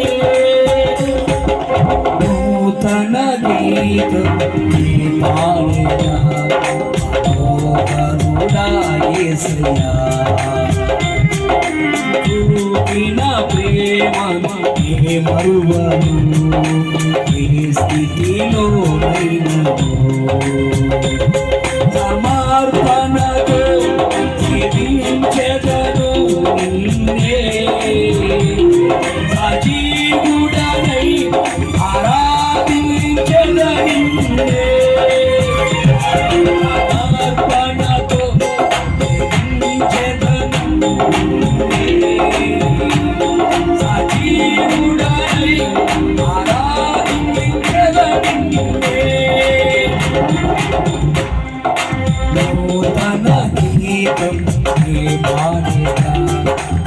నూతన గీతం పాడేదా, యేసయ్యా, చూపిన ప్రేమను నే మరువను, ఏ స్థితిలోనైనను సమర్పణతో జీవించెదను నిన్నే, సజీవుడనై ఆరాధించెద నిన్నే, సమర్పణతో జీవించెదను నిన్నే, సజీవుడనై ఆరాధించెద నిన్నే. నూతన గీతం నే పాడేదా,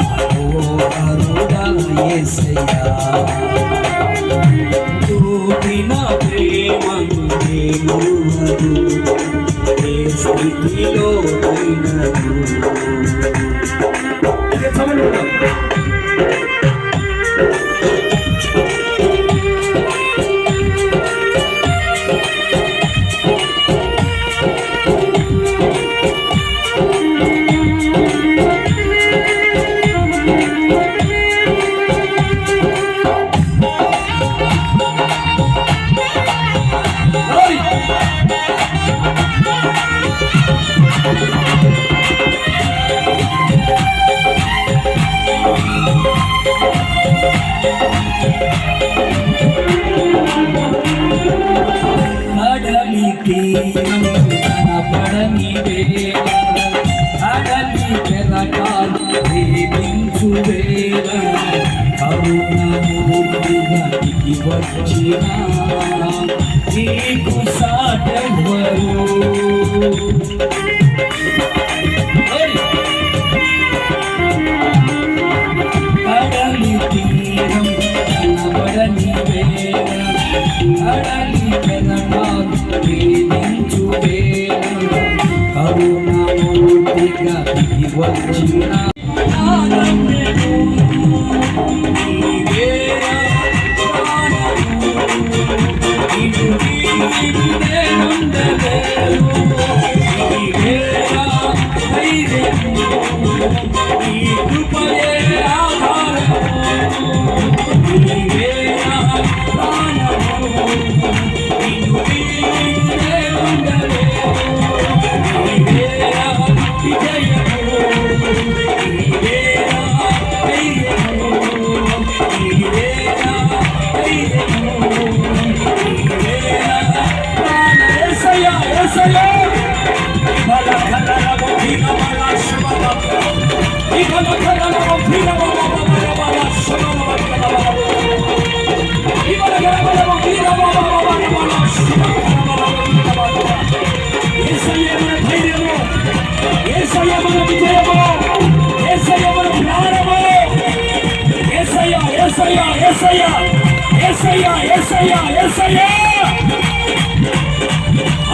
మనోహరుడా యేసయ్యా, స్థితిలో కడలి తీరం కనపడని వేళ కడలి పెరగాలి ప్రేమించు వేళ కరుణమూర్తిగా దిగి వచ్చిన నీకు సాటెవ్వరు కడలి తీరం కనపడని వేళ కడలి పెరగాలి ప్రేమించు వేళ కరుణమూర్తిగా దిగి వచ్చిన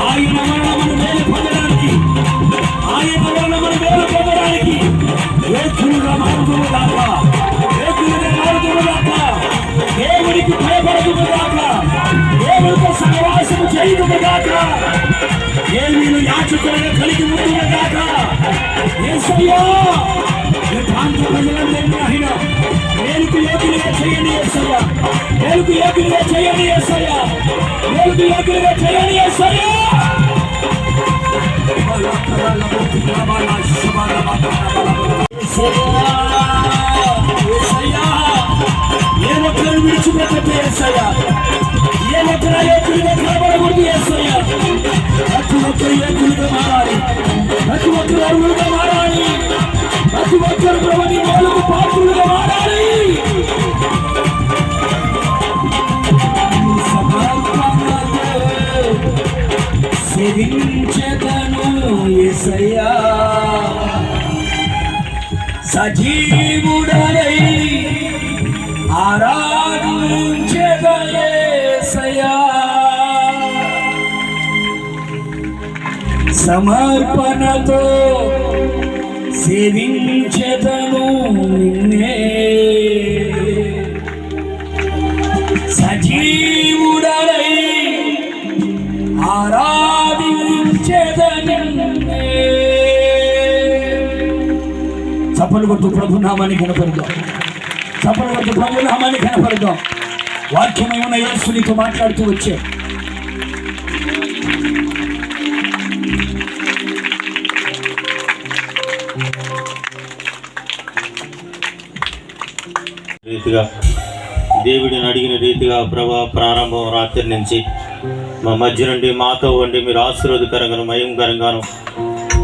ఆయన మనము మేలు పొందడానికి ఆయన మనము మేలు పొందడానికి యోధులుగా మారుతున్నదాక యోధులుగా మారుతున్నదాక దేవుడికి భయపడుతున్నదాక దేవుడితో సహవాసము చేయుదుగాక దేవుని యాచకులను కలిగి ఉంటున్నదాక యేసయ్యా ఈ ప్రాంత ప్రజలందరినీ ఆయన మేలుకు యోగ్యులుగా చేయండి యేసయ్యా మేలుకు యోగ్యులుగా చేయండి యేసయ్యా మేలుకు యోగ్యులుగా చేయండి యేసయ్యా ఏ ఒక్కరు విడిచిపెట్టండి యేసయ్యా ఏ ఒక్కరు యోగ్యులుగా కనబడకూడదు యేసయ్యా ప్రతి ఒక్కరు యోగ్యులుగా మారాలి ప్రతి ఒక్కరు అర్హులుగా మారాలి ప్రతి ఒక్కరు ప్రభుని మేలుకు పాత్రులుగా మారాలి సేవించెదను యేసయ్యా సజీవుడనై ఆరాధించెదను యేసయ్యా సమర్పణతో సేవించెదను నిన్నే సజీవుడనై ఆరాధించెదను నిన్నే. చప్పలు కొట్టు ప్రభు నామాన్ని కనపరుద్దాం. చప్పలు కొట్టు ప్రభు నామాన్ని కనపరుద్దాం. వాక్యమై ఉన్న యేసు నీతో మాట్లాడుతూ వచ్చే రీతిగా దేవుడిని అడిగిన రీతిగా ప్రభా ప్రారంభం రాత్రి నుంచి మా మధ్య నుండి మాతో ఉండి మీరు ఆశీర్వాదకరంగాను మయంకరంగాను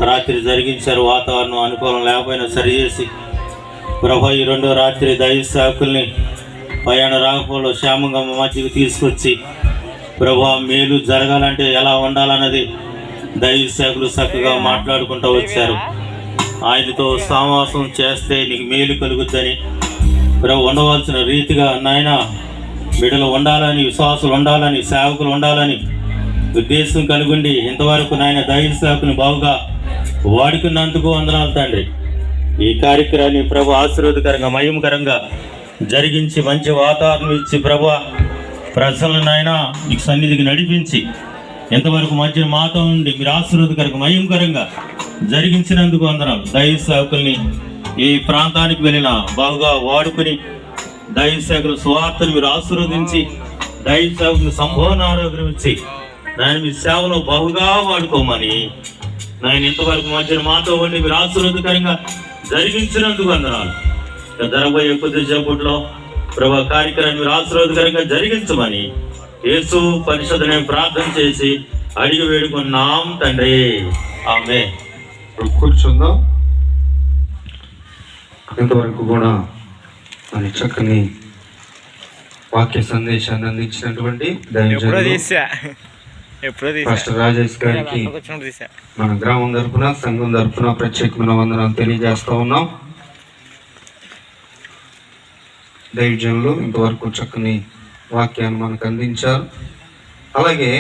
రాత్రి జరిగించారు. వాతావరణం అనుకూలం లేకపోయినా సరిచేసి ప్రభా ఈ రెండో రాత్రి దైవ సేవకుల్ని ప్రయాణ రాకపోలో క్షేమంగా మా మధ్యకు తీసుకొచ్చి ప్రభా మేలు జరగాలంటే ఎలా ఉండాలన్నది దైవ సేవకులు చక్కగా మాట్లాడుకుంటూ వచ్చారు. ఆయనతో సహవాసం చేస్తే నీకు మేలు కలుగుద్దని ప్రభు ఉండవలసిన రీతిగా నాయన బిడ్డలు ఉండాలని, విశ్వాసులు ఉండాలని, సేవకులు ఉండాలని ఉద్దేశం కనుగొండి ఇంతవరకు నాయన దైవ సేవకుని బాగుగా వాడుకున్నందుకు వందనాలు తండ్రి. ఈ కార్యక్రమాన్ని ప్రభు ఆశీర్వాదకరంగా మహిమకరంగా జరిగించి మంచి వాతావరణం ఇచ్చి ప్రభు ప్రజలను నాయన మీకు సన్నిధికి నడిపించి ఎంతవరకు మధ్య మాతో ఉండి మీరు ఆశీర్వాదకరంగా మహిమకరంగా జరిగించినందుకు వందనాలు. దైవ సేవకుల్ని ఈ ప్రాంతానికి వెళ్ళిన బాగుగా వాడుకొని దైవ సేవకుల సువార్తను మీరు ఆశీర్వదించి దైవ సేవకుని సంపూర్ణ ఆరోగ్యం ఇచ్చి నాయన మీ సేవలో బాగుగా వాడుకోమని నాయన ఇంతవరకు మధ్య మాతో ఉండి మీరు ఆశీర్వాదకరంగా జరిగించినందుకు వందనాలు. జరగబోయే కొద్ది సేపట్లో ప్రభు కార్యక్రమాన్ని మీరు ఆశీర్వాదకరంగా జరిగించమని యేసు పరిషత్తుని ప్రార్థన చేసి అడిగి వేడుకున్నాం తండ్రి. ఆమేన్. కూర్చుందాం. ఇంతవరకు కూడా మరి చక్కని వాక్య సందేశాన్ని అందించినటువంటి పాస్టర్ రాజేష్ గారికి మన గ్రామం తరఫున సంఘం తరఫున ప్రత్యేకమైన వందనాలు తెలియజేస్తా ఉన్నాం. దైవజనులు ఇంతవరకు చక్కని వాక్యాన్ని మనకు అందించారు. అలాగే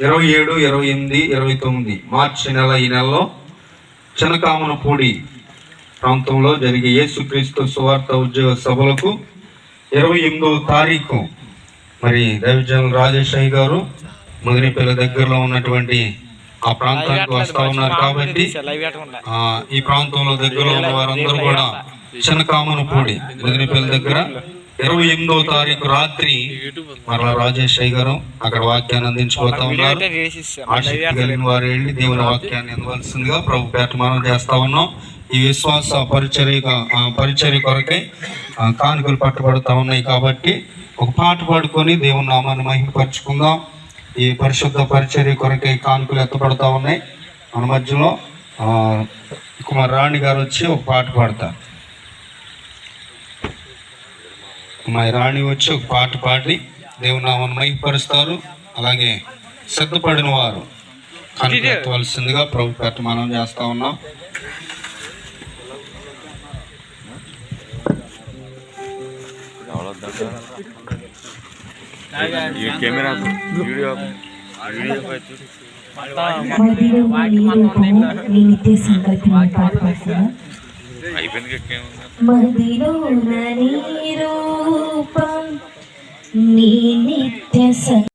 27, 28, 29 మార్చి నెల ఈ నెలలో చెనకామనపూడి ప్రాంతంలో జరిగే యేసుక్రీస్తు సువార్త ఉద్యోగ సభలకు 28వ తారీఖు మరి దైవజనులు రాజేష్ అయ్య గారు మదినిపల్లి దగ్గరలో ఉన్నటువంటి ఆ ప్రాంతానికి వస్తా ఉన్నారు. కాబట్టి ఈ ప్రాంతంలో దగ్గరలో ఉన్న వారందరూ కూడా చెనకామనపూడి మదినిపల్లి దగ్గర 28వ తారీఖు రాత్రి మరలా రాజేష్ అయ్య గారు అక్కడ వాక్యాన్ని అందించబోతా ఉన్నారు. ఆసక్తి కలిగిన వారు వెళ్ళి దేవుని వాక్యాన్ని అందవలసిందిగా ప్రభు పేట మనం చేస్తా ఉన్నాం. ఈ విశ్వాస పరిచర్య కొరకై కానుకలు పట్టుబడుతూ ఉన్నాయి. కాబట్టి ఒక పాట పాడుకొని దేవుని నామాన్ని మహిమపరుచుకుందాం. ఈ పరిశుద్ధ పరిచర్య కొరకై కానుకలు ఎత్తబడతా ఉన్నాయి. మన మధ్యలో కుమార్ రాణి గారు వచ్చి ఒక పాట పాడతారు. మా రాణి వచ్చి ఒక పాట పాడి దేవుని నామాన్ని మహిమపరుస్తారు. అలాగే సిద్ధపడిన వారు కానుకలు ఎత్తవలసిందిగా ప్రభు పేట మనం చేస్తా ఉన్నాం. నిత్య సంకల్పం మదిలో నీ రూపం నీ నిత్య